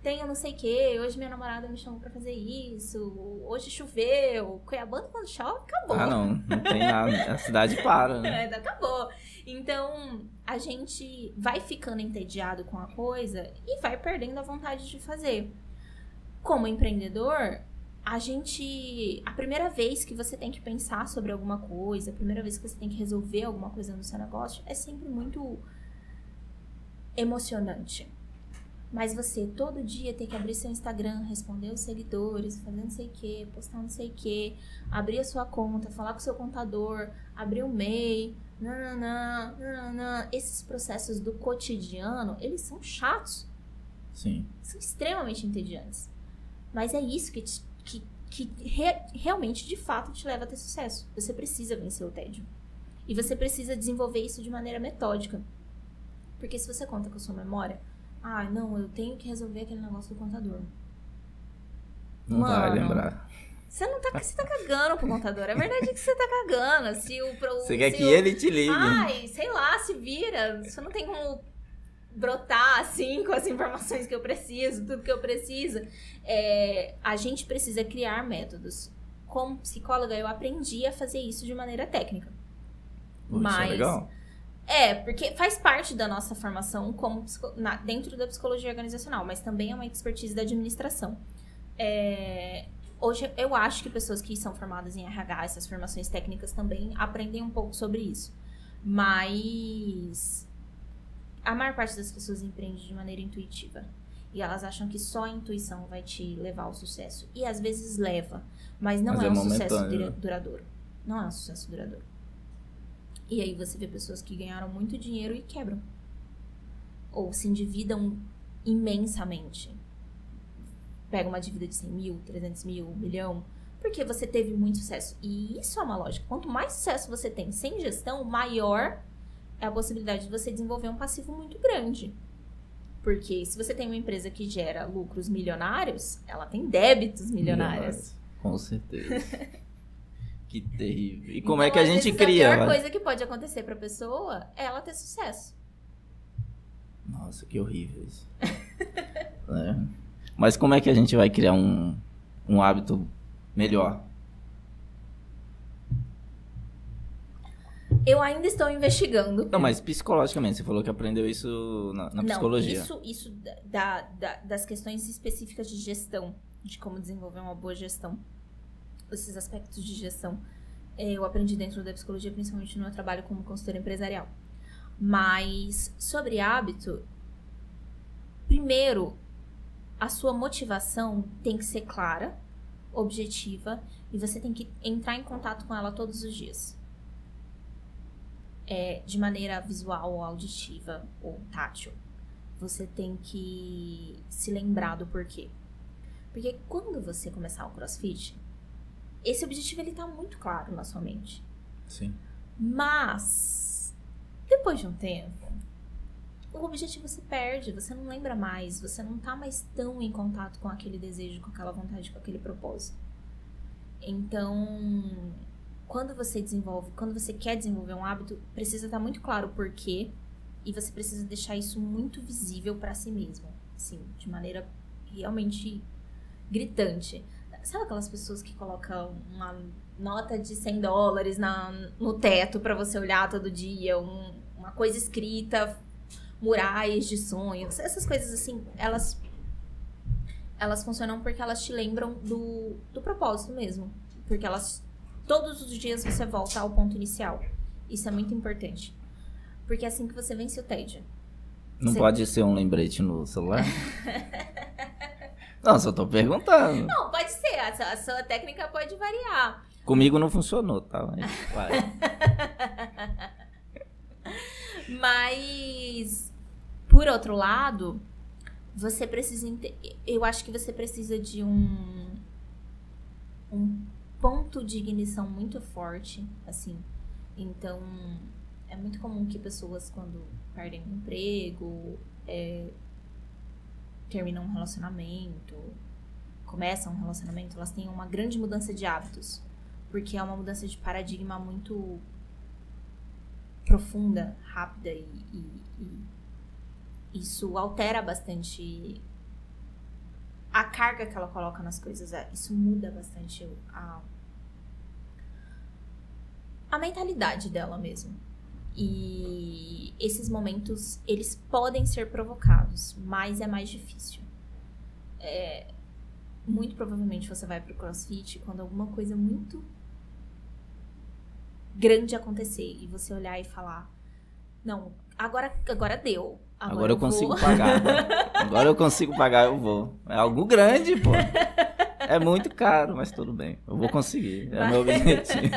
Speaker 2: tenho não sei o que. Hoje minha namorada me chamou pra fazer isso. Hoje choveu. Cuiabá, quando chove, acabou.
Speaker 1: Ah, não tem nada. A cidade para, né?
Speaker 2: Acabou. Então, a gente vai ficando entediado com a coisa e vai perdendo a vontade de fazer. Como empreendedor, a primeira vez que você tem que pensar sobre alguma coisa, a primeira vez que você tem que resolver alguma coisa no seu negócio, é sempre muito emocionante. Mas você, todo dia, tem que abrir seu Instagram, responder os seguidores, fazer não sei o que, postar não sei o que, abrir a sua conta, falar com o seu contador, abrir o MEI, esses processos do cotidiano, eles são chatos.
Speaker 1: Sim.
Speaker 2: São extremamente entediantes. Mas é isso que realmente, de fato, te leva a ter sucesso. Você precisa vencer o tédio. E você precisa desenvolver isso de maneira metódica. Porque se você conta com a sua memória, não, eu tenho que resolver aquele negócio do contador.
Speaker 1: Não vai lembrar.
Speaker 2: Você tá cagando pro contador. A verdade é que você tá cagando.
Speaker 1: Você quer que ele te ligue.
Speaker 2: Ai, sei lá, se vira. Você não tem como brotar, assim, com as informações que eu preciso, tudo que eu preciso. A gente precisa criar métodos. Como psicóloga, eu aprendi a fazer isso de maneira técnica.
Speaker 1: Isso é legal.
Speaker 2: Porque faz parte da nossa formação dentro da psicologia organizacional, mas também é uma expertise da administração. Hoje, eu acho que pessoas que são formadas em RH, essas formações técnicas também aprendem um pouco sobre isso. Mas a maior parte das pessoas empreende de maneira intuitiva. E elas acham que só a intuição vai te levar ao sucesso. E às vezes leva, mas não é um sucesso duradouro. Não é um sucesso duradouro. E aí você vê pessoas que ganharam muito dinheiro e quebram. Ou se endividam imensamente. Pega uma dívida de 100 mil, 300 mil, 1 milhão. Porque você teve muito sucesso. E isso é uma lógica. Quanto mais sucesso você tem sem gestão, maior é a possibilidade de você desenvolver um passivo muito grande. Porque se você tem uma empresa que gera lucros milionários, ela tem débitos milionários.
Speaker 1: Com certeza. Que terrível. E como é que a gente cria?
Speaker 2: A pior coisa que pode acontecer pra pessoa é ela ter sucesso.
Speaker 1: Nossa, que horrível isso. Mas como é que a gente vai criar um hábito melhor?
Speaker 2: Eu ainda estou investigando.
Speaker 1: Não, mas psicologicamente, você falou que aprendeu isso na psicologia.
Speaker 2: Isso das questões específicas de gestão, de como desenvolver uma boa gestão. Esses aspectos de gestão eu aprendi dentro da psicologia, principalmente no meu trabalho como consultora empresarial. Mas sobre hábito, primeiro, a sua motivação tem que ser clara, objetiva, e você tem que entrar em contato com ela todos os dias. De maneira visual ou auditiva ou tátil. Você tem que se lembrar do porquê. Porque quando você começar o CrossFit, esse objetivo ele tá muito claro na sua mente.
Speaker 1: Sim.
Speaker 2: Mas, depois de um tempo, o objetivo se perde, você não lembra mais, você não tá mais tão em contato com aquele desejo, com aquela vontade, com aquele propósito. Então, quando você quer desenvolver um hábito, precisa estar muito claro o porquê e você precisa deixar isso muito visível para si mesmo, assim, de maneira realmente gritante. Sabe aquelas pessoas que colocam uma nota de $100 no teto para você olhar todo dia, uma coisa escrita, murais de sonhos, essas coisas assim, elas funcionam porque elas te lembram do propósito mesmo, porque todos os dias você volta ao ponto inicial. Isso é muito importante, porque é assim que você vence o tédio.
Speaker 1: Não pode ser um lembrete no celular? Não, só tô perguntando.
Speaker 2: Não, pode ser, a sua técnica pode variar.
Speaker 1: Comigo não funcionou, tá? Vai.
Speaker 2: Mas, por outro lado, você precisa... Eu acho que você precisa de um ponto de ignição muito forte, assim. Então, é muito comum que pessoas, quando perdem um emprego, terminam um relacionamento, começam um relacionamento, elas têm uma grande mudança de hábitos. Porque é uma mudança de paradigma muito profunda, rápida e isso altera bastante a carga que ela coloca nas coisas. Isso muda bastante a mentalidade dela mesmo. E esses momentos, eles podem ser provocados, mas é mais difícil. Muito provavelmente você vai pro CrossFit quando alguma coisa muito grande acontecer e você olhar e falar, não, agora deu.
Speaker 1: Agora eu consigo pagar. Agora eu consigo pagar, eu vou. É algo grande, pô. É muito caro, mas tudo bem. Eu vou conseguir. É o meu objetivo.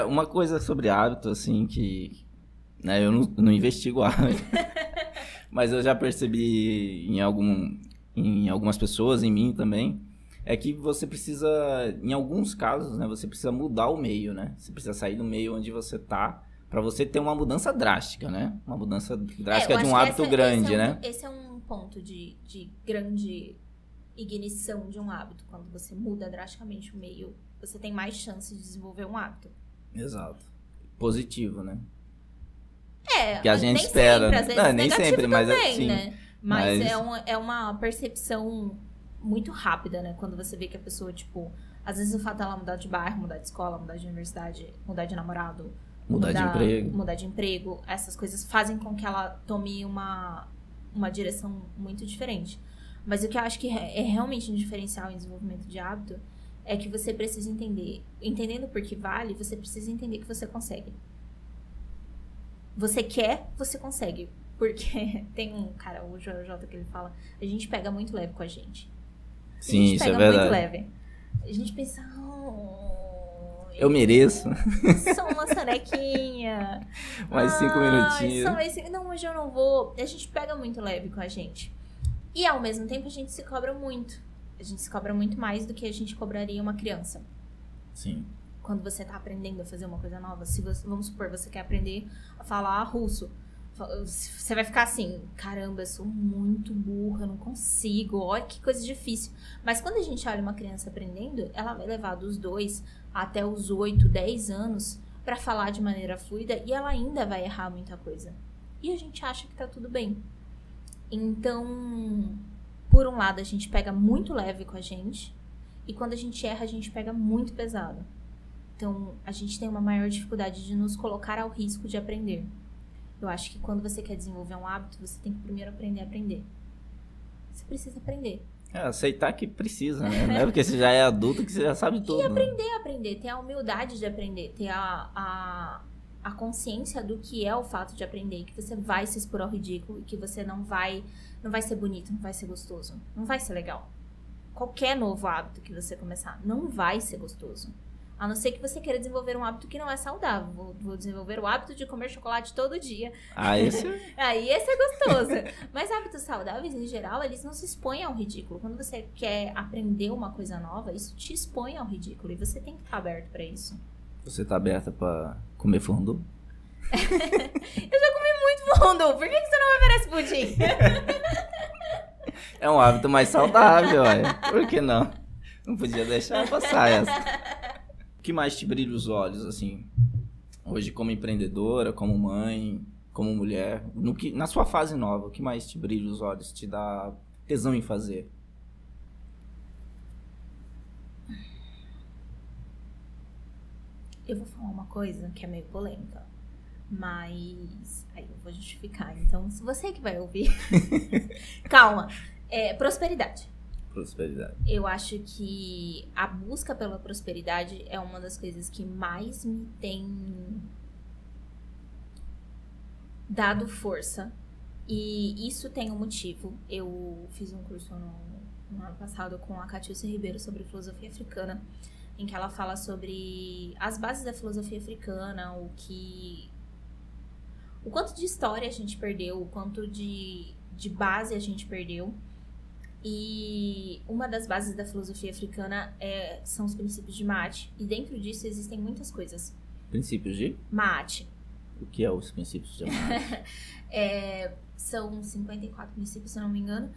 Speaker 1: Uma coisa sobre hábito, assim, que... né, eu não investigo hábito. Mas eu já percebi em algumas pessoas, em mim também, é que você precisa, em alguns casos, né, você precisa mudar o meio, né? Você precisa sair do meio onde você tá, pra você ter uma mudança drástica, né? Uma mudança drástica de um hábito grande, né?
Speaker 2: Esse é um ponto de grande ignição de um hábito. Quando você muda drasticamente o meio, você tem mais chance de desenvolver um hábito.
Speaker 1: Exato. Positivo, né?
Speaker 2: Que
Speaker 1: a gente espera.
Speaker 2: Sempre, às vezes
Speaker 1: nem sempre, mas
Speaker 2: também,
Speaker 1: assim,
Speaker 2: né? Mas é uma percepção muito rápida, né? Quando você vê que a pessoa, tipo... Às vezes o fato dela mudar de bairro, mudar de escola, mudar de universidade, mudar de namorado... Mudar de emprego. Essas coisas fazem com que ela tome uma direção muito diferente. Mas o que eu acho que é realmente um diferencial em desenvolvimento de hábito é que você precisa entender. Entendendo por que vale, você precisa entender que você consegue. Você quer, você consegue. Porque tem um cara, o JJ, que ele fala, a gente pega muito leve com a gente.
Speaker 1: Sim, isso é verdade.
Speaker 2: Muito leve. A gente pensa,
Speaker 1: eu mereço.
Speaker 2: Só uma sonequinha.
Speaker 1: Mais 5 minutinhos.
Speaker 2: Só mais 5. Não, hoje eu não vou. A gente pega muito leve com a gente. E ao mesmo tempo a gente se cobra muito. A gente se cobra muito mais do que a gente cobraria uma criança.
Speaker 1: Sim.
Speaker 2: Quando você tá aprendendo a fazer uma coisa nova, se você, vamos supor, você quer aprender a falar russo. Você vai ficar assim, caramba, eu sou muito burra, eu não consigo, olha que coisa difícil. Mas quando a gente olha uma criança aprendendo, ela vai levar dos 2 até os 8, 10 anos pra falar de maneira fluida e ela ainda vai errar muita coisa. E a gente acha que tá tudo bem. Então, por um lado, a gente pega muito leve com a gente e quando a gente erra, a gente pega muito pesado. Então, a gente tem uma maior dificuldade de nos colocar ao risco de aprender. Eu acho que quando você quer desenvolver um hábito, você tem que primeiro aprender a aprender. Você precisa aprender.
Speaker 1: Aceitar que precisa, né? Não é porque você já é adulto que você já sabe tudo.
Speaker 2: E aprender, ter a humildade de aprender, ter a consciência do que é o fato de aprender, que você vai se expor ao ridículo e que você não vai ser bonito, não vai ser gostoso, não vai ser legal. Qualquer novo hábito que você começar, não vai ser gostoso. A não ser que você queira desenvolver um hábito que não é saudável. Vou desenvolver o hábito de comer chocolate todo dia.
Speaker 1: Esse...
Speaker 2: Aí esse é gostoso. Mas hábitos saudáveis, em geral, eles não se expõem ao ridículo. Quando você quer aprender uma coisa nova, isso te expõe ao ridículo. E você tem que estar aberto para isso.
Speaker 1: Você tá aberta pra comer fondue?
Speaker 2: Eu já comi muito fondue. Por que você não me oferece pudim?
Speaker 1: É um hábito mais saudável, olha. Por que não? Não podia deixar passar essa. O que mais te brilha os olhos, assim? Hoje como empreendedora, como mãe, como mulher. Na sua fase nova, o que mais te brilha os olhos? Te dá tesão em fazer?
Speaker 2: Eu vou falar uma coisa que é meio polêmica, mas aí eu vou justificar. Então, se você que vai ouvir, calma. Prosperidade.
Speaker 1: Prosperidade.
Speaker 2: Eu acho que a busca pela prosperidade é uma das coisas que mais me tem dado força. E isso tem um motivo. Eu fiz um curso no ano passado com a Catiúcia Ribeiro sobre filosofia africana, em que ela fala sobre as bases da filosofia africana, o quanto de história a gente perdeu, o quanto de base a gente perdeu. E uma das bases da filosofia africana são os princípios de Maat. E dentro disso existem muitas coisas.
Speaker 1: Princípios de?
Speaker 2: Maat.
Speaker 1: O que é os princípios de Maat?
Speaker 2: São 54 princípios, se eu não me engano.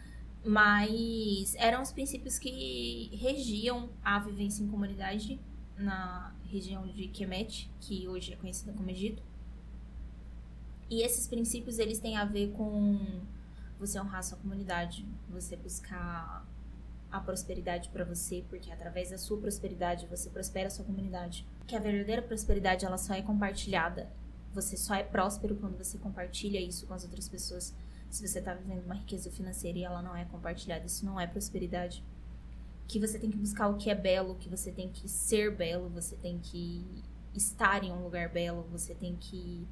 Speaker 2: Mas eram os princípios que regiam a vivência em comunidade na região de Kemet, que hoje é conhecida como Egito. E esses princípios, eles têm a ver com você honrar a sua comunidade, você buscar a prosperidade para você, porque através da sua prosperidade você prospera a sua comunidade. Que a verdadeira prosperidade, ela só é compartilhada. Você só é próspero quando você compartilha isso com as outras pessoas. Se você está vivendo uma riqueza financeira e ela não é compartilhada, isso não é prosperidade. Que você tem que buscar o que é belo, que você tem que ser belo, você tem que estar em um lugar belo, você tem que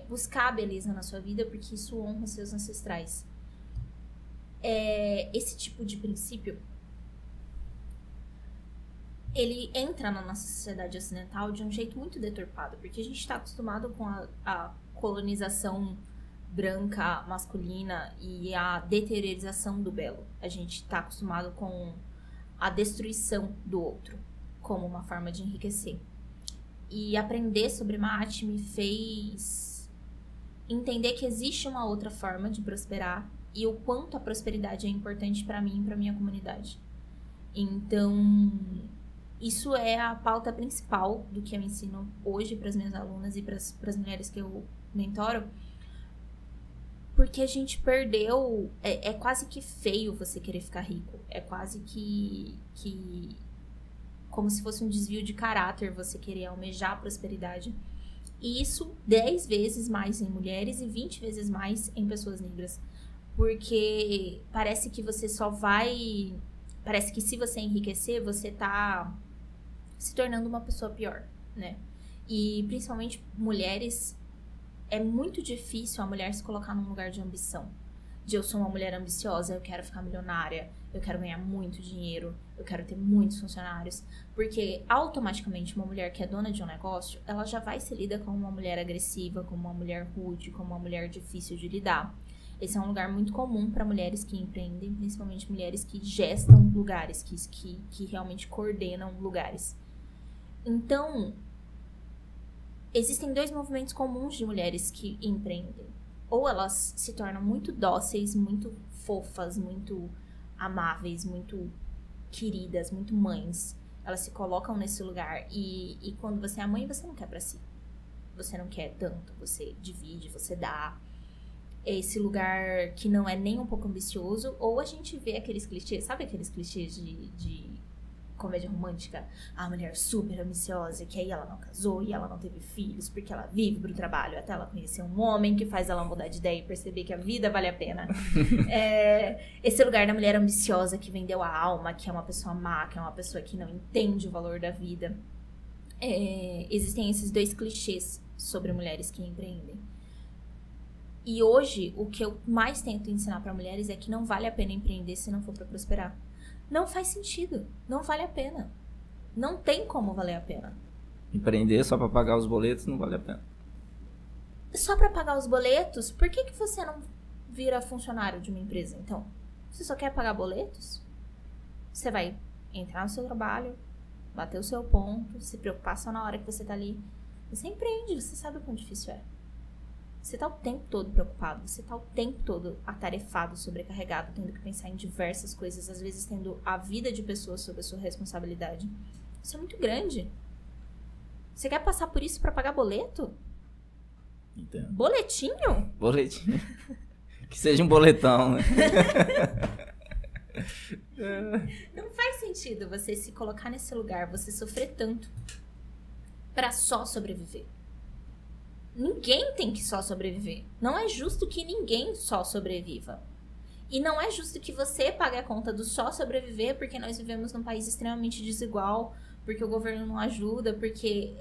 Speaker 2: buscar a beleza na sua vida, porque isso honra os seus ancestrais. Esse tipo de princípio, ele entra na nossa sociedade ocidental de um jeito muito deturpado, porque a gente está acostumado com a colonização branca, masculina e a deteriorização do belo. A gente está acostumado com a destruição do outro como uma forma de enriquecer. E aprender sobre Maat me fez entender que existe uma outra forma de prosperar e o quanto a prosperidade é importante para mim e para minha comunidade. Então, isso é a pauta principal do que eu ensino hoje para as minhas alunas e para as mulheres que eu mentoro. Porque a gente perdeu... É quase que feio você querer ficar rico. É quase que como se fosse um desvio de caráter você querer almejar a prosperidade. E isso 10 vezes mais em mulheres e 20 vezes mais em pessoas negras. Porque parece que você só vai... Parece que se você enriquecer, você tá se tornando uma pessoa pior, né? E principalmente mulheres... É muito difícil a mulher se colocar num lugar de ambição. De eu sou uma mulher ambiciosa, eu quero ficar milionária, eu quero ganhar muito dinheiro, eu quero ter muitos funcionários. Porque automaticamente uma mulher que é dona de um negócio, ela já vai ser lida como uma mulher agressiva, como uma mulher rude, como uma mulher difícil de lidar. Esse é um lugar muito comum para mulheres que empreendem, principalmente mulheres que gestam lugares, que realmente coordenam lugares. Então... Existem 2 movimentos comuns de mulheres que empreendem. Ou elas se tornam muito dóceis, muito fofas, muito amáveis, muito queridas, muito mães. Elas se colocam nesse lugar e quando você é mãe, você não quer pra si. Você não quer tanto, você divide, você dá. Esse lugar que não é nem um pouco ambicioso. Ou a gente vê aqueles clichês, sabe aqueles clichês de comédia romântica, a mulher super ambiciosa, que aí ela não casou e ela não teve filhos, porque ela vive pro trabalho, até ela conhecer um homem que faz ela mudar de ideia e perceber que a vida vale a pena. Esse lugar da mulher ambiciosa que vendeu a alma, que é uma pessoa má, que é uma pessoa que não entende o valor da vida. Existem esses 2 clichês sobre mulheres que empreendem. E hoje, o que eu mais tento ensinar para mulheres é que não vale a pena empreender se não for para prosperar. Não faz sentido. Não vale a pena. Não tem como valer a pena.
Speaker 1: Empreender só pra pagar os boletos não vale a pena.
Speaker 2: Só pra pagar os boletos? Por que você não vira funcionário de uma empresa, então? Você só quer pagar boletos? Você vai entrar no seu trabalho, bater o seu ponto, se preocupar só na hora que você tá ali. Você empreende, você sabe o quão difícil é. Você tá o tempo todo preocupado, você tá o tempo todo atarefado, sobrecarregado, tendo que pensar em diversas coisas, às vezes tendo a vida de pessoas sob a sua responsabilidade. Isso é muito grande. Você quer passar por isso pra pagar boleto?
Speaker 1: Entendo.
Speaker 2: Boletinho?
Speaker 1: Boletinho. Que seja um boletão, né?
Speaker 2: Não faz sentido você se colocar nesse lugar, você sofrer tanto pra só sobreviver. Ninguém tem que só sobreviver. Não é justo que ninguém só sobreviva. E não é justo que você pague a conta do só sobreviver porque nós vivemos num país extremamente desigual, porque o governo não ajuda, porque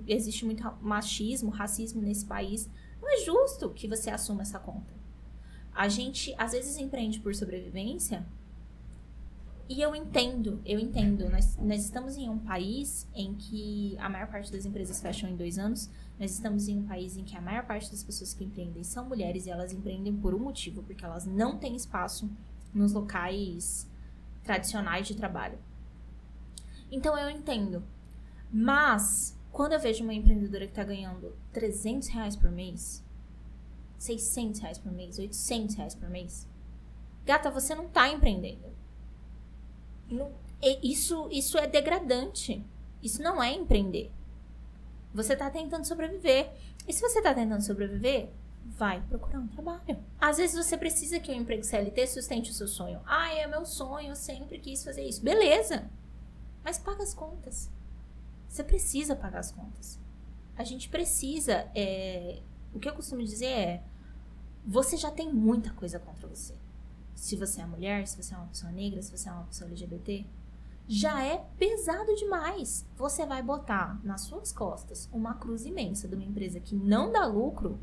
Speaker 2: existe muito machismo, racismo nesse país. Não é justo que você assuma essa conta. A gente, às vezes, empreende por sobrevivência. E eu entendo. Nós estamos em um país em que a maior parte das empresas fecham em 2 anos. Nós estamos em um país em que a maior parte das pessoas que empreendem são mulheres e elas empreendem por um motivo, porque elas não têm espaço nos locais tradicionais de trabalho. Então eu entendo. Mas, quando eu vejo uma empreendedora que está ganhando R$300 por mês, R$600 por mês, R$800 por mês, gata, você não está empreendendo. Isso é degradante. Isso não é empreender. Você tá tentando sobreviver. E se você tá tentando sobreviver, vai procurar um trabalho. Às vezes você precisa que o emprego CLT sustente o seu sonho. Ah, é meu sonho, eu sempre quis fazer isso. Beleza. Mas paga as contas. Você precisa pagar as contas. A gente precisa... O que eu costumo dizer é... Você já tem muita coisa contra você. Se você é mulher, se você é uma pessoa negra, se você é uma pessoa LGBT... Já é pesado demais. Você vai botar nas suas costas uma cruz imensa de uma empresa que não dá lucro.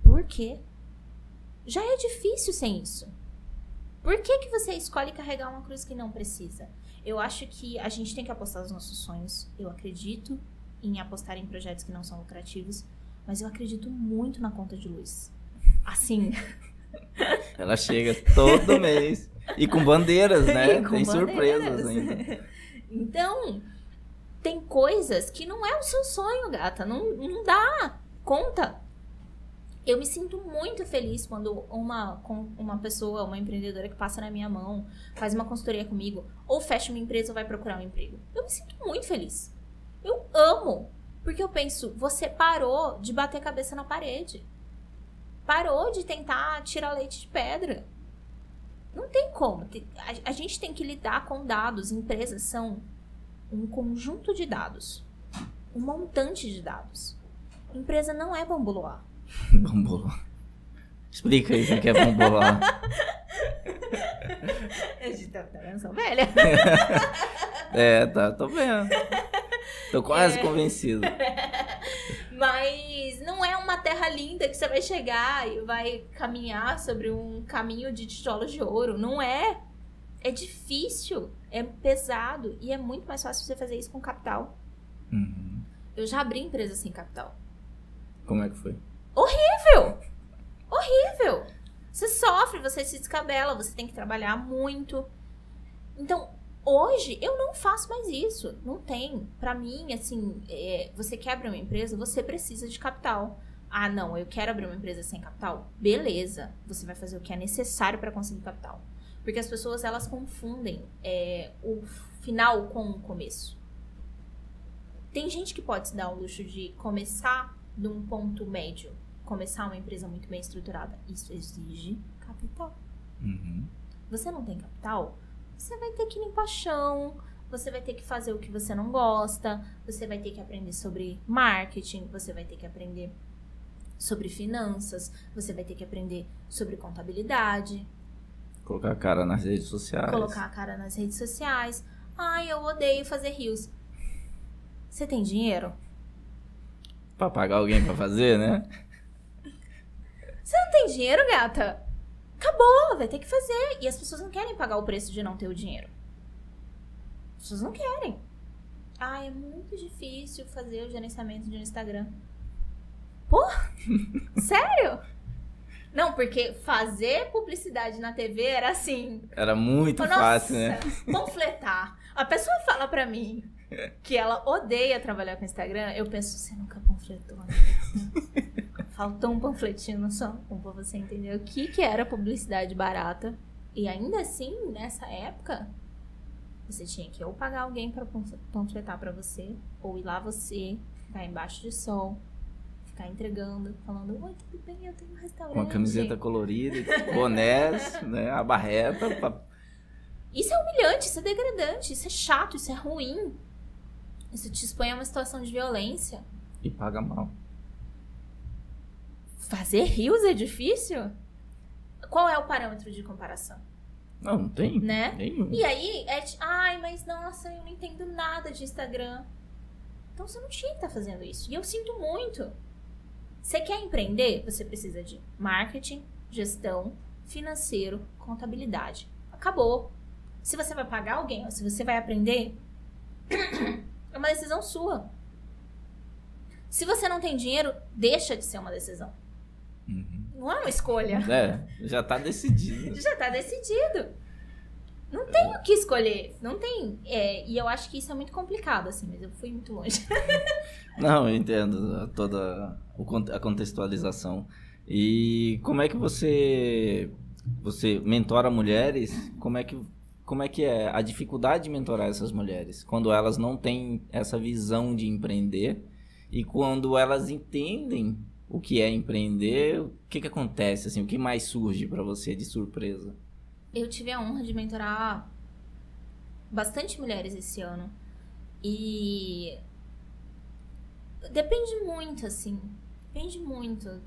Speaker 2: Por quê? Já é difícil sem isso. Por que você escolhe carregar uma cruz que não precisa? Eu acho que a gente tem que apostar nos nossos sonhos. Eu acredito em apostar em projetos que não são lucrativos, mas eu acredito muito na conta de luz. Assim...
Speaker 1: Ela chega todo mês. E com bandeiras, né?
Speaker 2: Com
Speaker 1: tem
Speaker 2: bandeiras.
Speaker 1: Surpresas ainda.
Speaker 2: Então, tem coisas que não é o seu sonho, gata. Não dá conta. Eu me sinto muito feliz quando uma pessoa, uma empreendedora que passa na minha mão, faz uma consultoria comigo, ou fecha uma empresa ou vai procurar um emprego. Eu me sinto muito feliz. Eu amo. Porque eu penso, você parou de bater a cabeça na parede. Parou de tentar tirar leite de pedra. Não tem como. A gente tem que lidar com dados. Empresas são um conjunto de dados. Um montante de dados. Empresa não é bambolô.
Speaker 1: Bambolô. Explica aí o que é bambolô.
Speaker 2: Tá vendo? Sou velha.
Speaker 1: Tô vendo. Tô quase convencido.
Speaker 2: Mas não é uma terra linda que você vai chegar e vai caminhar sobre um caminho de tijolos de ouro. Não é. É difícil, é pesado e é muito mais fácil você fazer isso com capital.
Speaker 1: Uhum.
Speaker 2: Eu já abri empresa sem capital.
Speaker 1: Como é que foi?
Speaker 2: Horrível! Horrível! Você sofre, você se descabela, você tem que trabalhar muito. Então... Hoje, eu não faço mais isso. Não tem. Pra mim, assim, você quer abrir uma empresa, você precisa de capital. Ah, não, eu quero abrir uma empresa sem capital? Beleza. Você vai fazer o que é necessário pra conseguir capital. Porque as pessoas, elas confundem o final com o começo. Tem gente que pode se dar o luxo de começar de um ponto médio. Começar uma empresa muito bem estruturada. Isso exige capital.
Speaker 1: Uhum.
Speaker 2: Você não tem capital... Você vai ter que limpar chão, você vai ter que fazer o que você não gosta, você vai ter que aprender sobre marketing, você vai ter que aprender sobre finanças, você vai ter que aprender sobre contabilidade.
Speaker 1: Colocar a cara nas redes sociais.
Speaker 2: Ai, eu odeio fazer reels. Você tem dinheiro?
Speaker 1: Pra pagar alguém pra fazer, né?
Speaker 2: Você não tem dinheiro, gata? Acabou, vai ter que fazer. E as pessoas não querem pagar o preço de não ter o dinheiro. As pessoas não querem. Ah, é muito difícil fazer o gerenciamento de um Instagram. Pô? Sério? Não, porque fazer publicidade na TV era assim...
Speaker 1: Era muito fácil, né?
Speaker 2: Panfletar. A pessoa fala pra mim, que ela odeia trabalhar com Instagram, eu penso, você nunca panfletou, né? Faltou um panfletinho no sua pra você entender o que era publicidade barata. E ainda assim, nessa época, você tinha que ou pagar alguém pra panfletar pra você, ou ir lá você, ficar embaixo de sol, ficar entregando, falando, oi, tudo bem, eu tenho um restaurante.
Speaker 1: Com a camiseta colorida, bonés, né, a barreta.
Speaker 2: Isso é humilhante, isso é degradante, isso é chato, isso é ruim. Isso te expõe a uma situação de violência.
Speaker 1: E paga mal.
Speaker 2: Fazer rios é difícil? Qual é o parâmetro de comparação?
Speaker 1: Não tem.
Speaker 2: Né?
Speaker 1: Nenhum.
Speaker 2: E aí, ai, mas nossa, eu não entendo nada de Instagram. Então você não tinha que estar fazendo isso. E eu sinto muito. Você quer empreender? Você precisa de marketing, gestão, financeiro, contabilidade. Acabou. Se você vai pagar alguém ou se você vai aprender, é uma decisão sua. Se você não tem dinheiro, deixa de ser uma decisão.
Speaker 1: Uhum.
Speaker 2: Não é uma escolha.
Speaker 1: Já tá decidido.
Speaker 2: Já tá decidido. Não tem o que escolher. Não tem. E eu acho que isso é muito complicado, assim, mas eu fui muito longe.
Speaker 1: Não, eu entendo toda a contextualização. E como é que você mentora mulheres? Como é que é a dificuldade de mentorar essas mulheres? Quando elas não têm essa visão de empreender e quando elas entendem o que é empreender, o que acontece? Assim, o que mais surge para você de surpresa?
Speaker 2: Eu tive a honra de mentorar bastante mulheres esse ano. E depende muito, assim. Depende muito.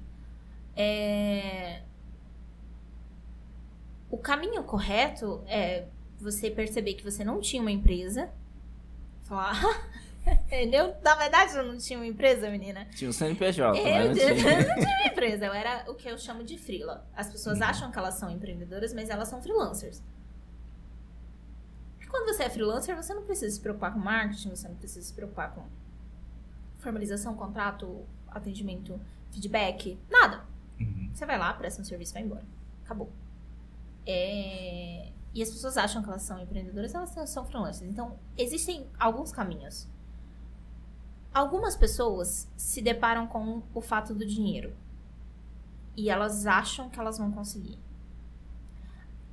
Speaker 2: O caminho correto é você perceber que você não tinha uma empresa. Falar... Na verdade, eu não tinha uma empresa, menina.
Speaker 1: Tinha um CNPJ,
Speaker 2: eu
Speaker 1: mas não tinha.
Speaker 2: não tinha uma empresa. Eu era o que eu chamo de freela. As pessoas acham que elas são empreendedoras, mas elas são freelancers. E quando você é freelancer, você não precisa se preocupar com marketing, você não precisa se preocupar com formalização, contrato, atendimento, feedback, nada.
Speaker 1: Uhum.
Speaker 2: Você vai lá, presta um serviço e vai embora. Acabou. E as pessoas acham que elas são empreendedoras, elas são freelancers. Então, existem alguns caminhos. Algumas pessoas se deparam com o fato do dinheiro. E elas acham que elas vão conseguir.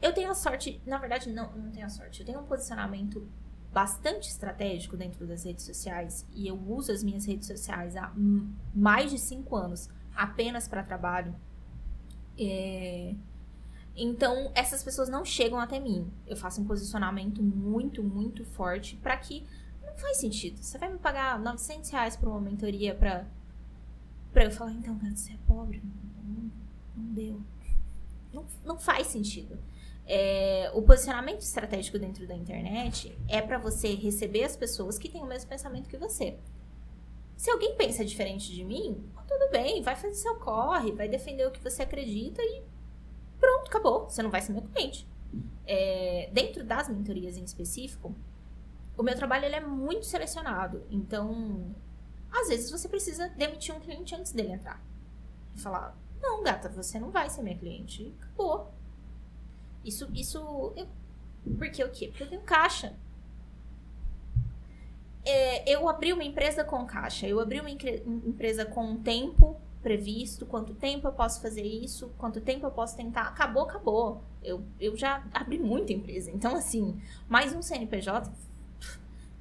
Speaker 2: Eu tenho a sorte... Na verdade, não tenho a sorte. Eu tenho um posicionamento bastante estratégico dentro das redes sociais. E eu uso as minhas redes sociais há mais de 5 anos. Apenas para trabalho. Então, essas pessoas não chegam até mim. Eu faço um posicionamento muito, muito forte para que... Não faz sentido. Você vai me pagar R$900 por uma mentoria pra eu falar, então, cara, você é pobre? Não deu. Não faz sentido. O posicionamento estratégico dentro da internet é pra você receber as pessoas que têm o mesmo pensamento que você. Se alguém pensa diferente de mim, tudo bem, vai fazer seu corre, vai defender o que você acredita e pronto, acabou. Você não vai ser meu cliente. Dentro das mentorias em específico, o meu trabalho ele é muito selecionado. Então, às vezes você precisa demitir um cliente antes dele entrar. E falar, não, gata, você não vai ser minha cliente. E acabou. Porque o quê? Porque eu tenho caixa. Eu abri uma empresa com caixa. Eu abri uma empresa com um tempo previsto. Quanto tempo eu posso fazer isso? Quanto tempo eu posso tentar? Acabou. Eu já abri muita empresa. Então, assim, mais um CNPJ...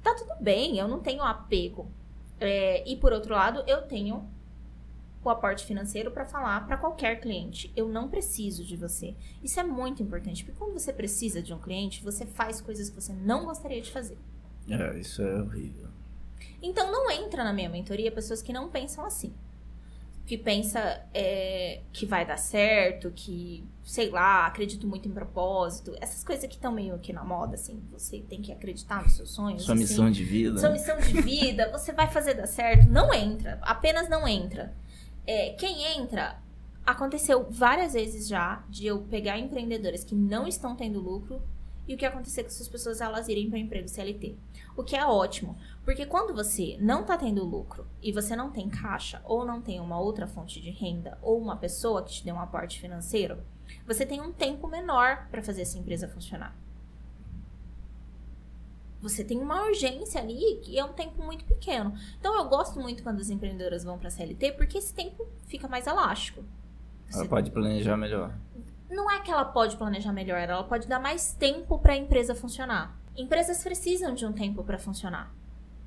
Speaker 2: Tá tudo bem, eu não tenho apego. E por outro lado, eu tenho o aporte financeiro para falar para qualquer cliente. Eu não preciso de você. Isso é muito importante, porque quando você precisa de um cliente, você faz coisas que você não gostaria de fazer.
Speaker 1: Isso é horrível.
Speaker 2: Então não entra na minha mentoria pessoas que não pensam assim. Que pensa que vai dar certo, que, sei lá, acredito muito em propósito. Essas coisas que estão meio aqui na moda, assim. Você tem que acreditar nos seus sonhos.
Speaker 1: Sua missão de vida.
Speaker 2: Sua missão de vida, você vai fazer dar certo. Não entra, apenas não entra. Quem entra, aconteceu várias vezes já de eu pegar empreendedoras que não estão tendo lucro e o que acontecer com essas pessoas, elas irem para emprego CLT. O que é ótimo, porque quando você não está tendo lucro e você não tem caixa ou não tem uma outra fonte de renda ou uma pessoa que te dê um aporte financeiro, você tem um tempo menor para fazer essa empresa funcionar. Você tem uma urgência ali que é um tempo muito pequeno. Então, eu gosto muito quando as empreendedoras vão para CLT, porque esse tempo fica mais elástico.
Speaker 1: Ela pode planejar melhor.
Speaker 2: Não é que ela pode planejar melhor, ela pode dar mais tempo para a empresa funcionar. Empresas precisam de um tempo para funcionar.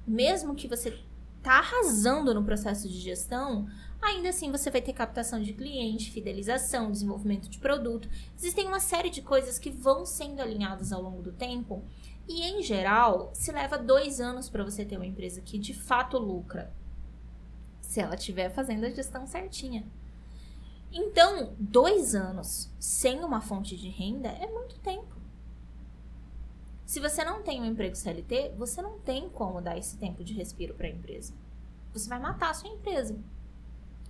Speaker 2: Mesmo que você tá arrasando no processo de gestão, ainda assim você vai ter captação de cliente, fidelização, desenvolvimento de produto. Existem uma série de coisas que vão sendo alinhadas ao longo do tempo. E, em geral, se leva 2 anos para você ter uma empresa que, de fato, lucra. Se ela estiver fazendo a gestão certinha. Então, 2 anos sem uma fonte de renda é muito tempo. Se você não tem um emprego CLT, você não tem como dar esse tempo de respiro para a empresa. Você vai matar a sua empresa.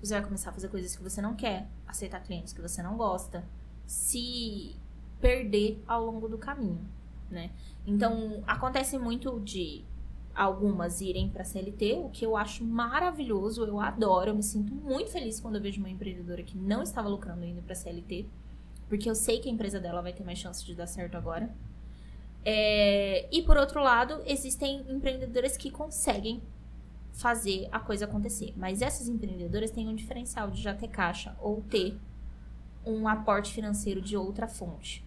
Speaker 2: Você vai começar a fazer coisas que você não quer, aceitar clientes que você não gosta, se perder ao longo do caminho, né? Então, acontece muito de algumas irem para CLT, o que eu acho maravilhoso, eu adoro, eu me sinto muito feliz quando eu vejo uma empreendedora que não estava lucrando indo para CLT, porque eu sei que a empresa dela vai ter mais chance de dar certo agora. E por outro lado, existem empreendedoras que conseguem fazer a coisa acontecer, mas essas empreendedoras têm um diferencial de já ter caixa ou ter um aporte financeiro de outra fonte.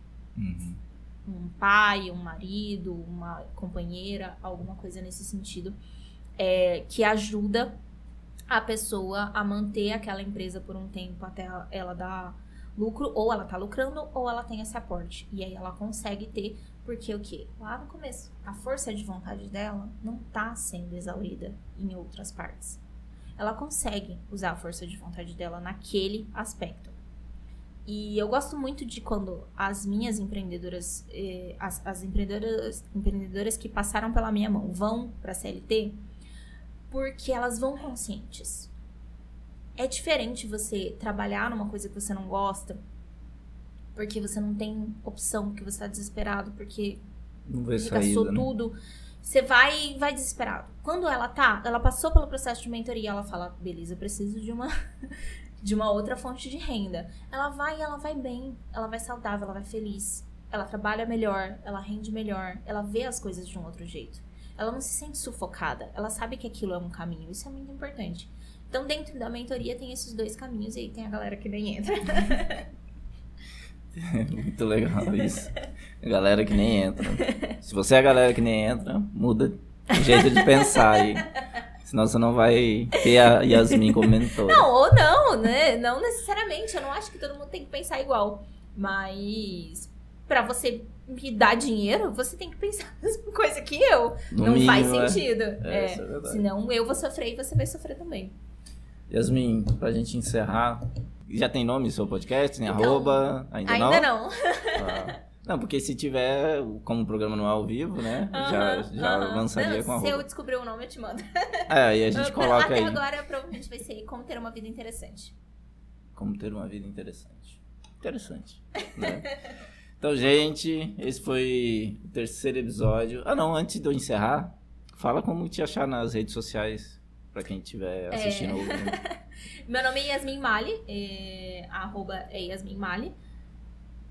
Speaker 2: Um pai, um marido, uma companheira, alguma coisa nesse sentido, que ajuda a pessoa a manter aquela empresa por um tempo até ela dar lucro, ou ela tá lucrando, ou ela tem esse aporte. E aí ela consegue ter, porque o quê? Lá no começo, a força de vontade dela não tá sendo exaurida em outras partes. Ela consegue usar a força de vontade dela naquele aspecto. E eu gosto muito de quando as minhas empreendedoras, as empreendedoras que passaram pela minha mão vão para a CLT, porque elas vão conscientes. É diferente você trabalhar numa coisa que você não gosta, porque você não tem opção, porque você está desesperado, porque gastou tudo. Você vai desesperado. Quando ela passou pelo processo de mentoria, ela fala, beleza, eu preciso de uma outra fonte de renda. Ela vai bem, ela vai saudável, ela vai feliz. Ela trabalha melhor, ela rende melhor, ela vê as coisas de um outro jeito. Ela não se sente sufocada, ela sabe que aquilo é um caminho, isso é muito importante. Então, dentro da mentoria tem esses 2 caminhos e aí tem a galera que nem entra.
Speaker 1: Muito legal isso. A galera que nem entra. Se você é a galera que nem entra, muda o jeito de pensar aí. Senão você não vai ter a Yasmin como mentora.
Speaker 2: Não, ou não, né? Não necessariamente. Eu não acho que todo mundo tem que pensar igual. Mas pra você me dar dinheiro, você tem que pensar a mesma coisa que eu.
Speaker 1: No
Speaker 2: não
Speaker 1: mínimo,
Speaker 2: faz sentido.
Speaker 1: Isso é verdade.
Speaker 2: Senão eu vou sofrer e você vai sofrer também.
Speaker 1: Yasmin, pra gente encerrar, já tem nome no seu podcast? Tem
Speaker 2: então,
Speaker 1: arroba? Ainda não?
Speaker 2: Ah.
Speaker 1: Não, porque se tiver, como o programa não é ao vivo, né? Já lançaria com arroba.
Speaker 2: Se eu descobrir o nome, eu te mando.
Speaker 1: Aí a gente coloca
Speaker 2: até
Speaker 1: aí.
Speaker 2: Agora, provavelmente vai ser Como Ter Uma Vida Interessante.
Speaker 1: Como ter uma vida interessante. Interessante, né? Então, gente, esse foi o 3º episódio. Não, antes de eu encerrar, fala como te achar nas redes sociais, pra quem estiver assistindo ou ouvindo.
Speaker 2: Meu nome é Yasmin Mali, arroba é Yasmin Mali.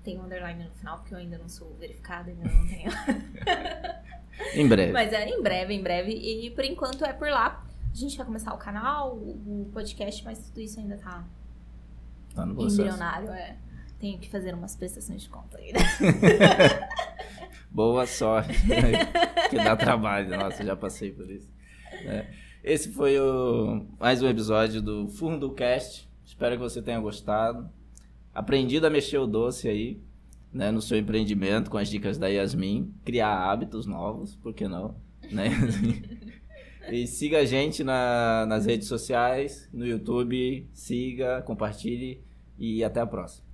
Speaker 2: Tem um underline no final, porque eu ainda não sou verificada, ainda não tenho.
Speaker 1: Em breve.
Speaker 2: Mas em breve. E por enquanto é por lá. A gente vai começar o canal, o podcast, mas tudo isso ainda tá
Speaker 1: no processo.
Speaker 2: Embrionário, Tenho que fazer umas prestações de conta ainda.
Speaker 1: Boa sorte. Que dá trabalho. Nossa, já passei por isso. Esse foi mais um episódio do Fundo Cast. Espero que você tenha gostado. Aprendido a mexer o doce aí, né, no seu empreendimento com as dicas da Yasmin. Criar hábitos novos, por que não? Né? E siga a gente nas redes sociais, no YouTube. Siga, compartilhe e até a próxima.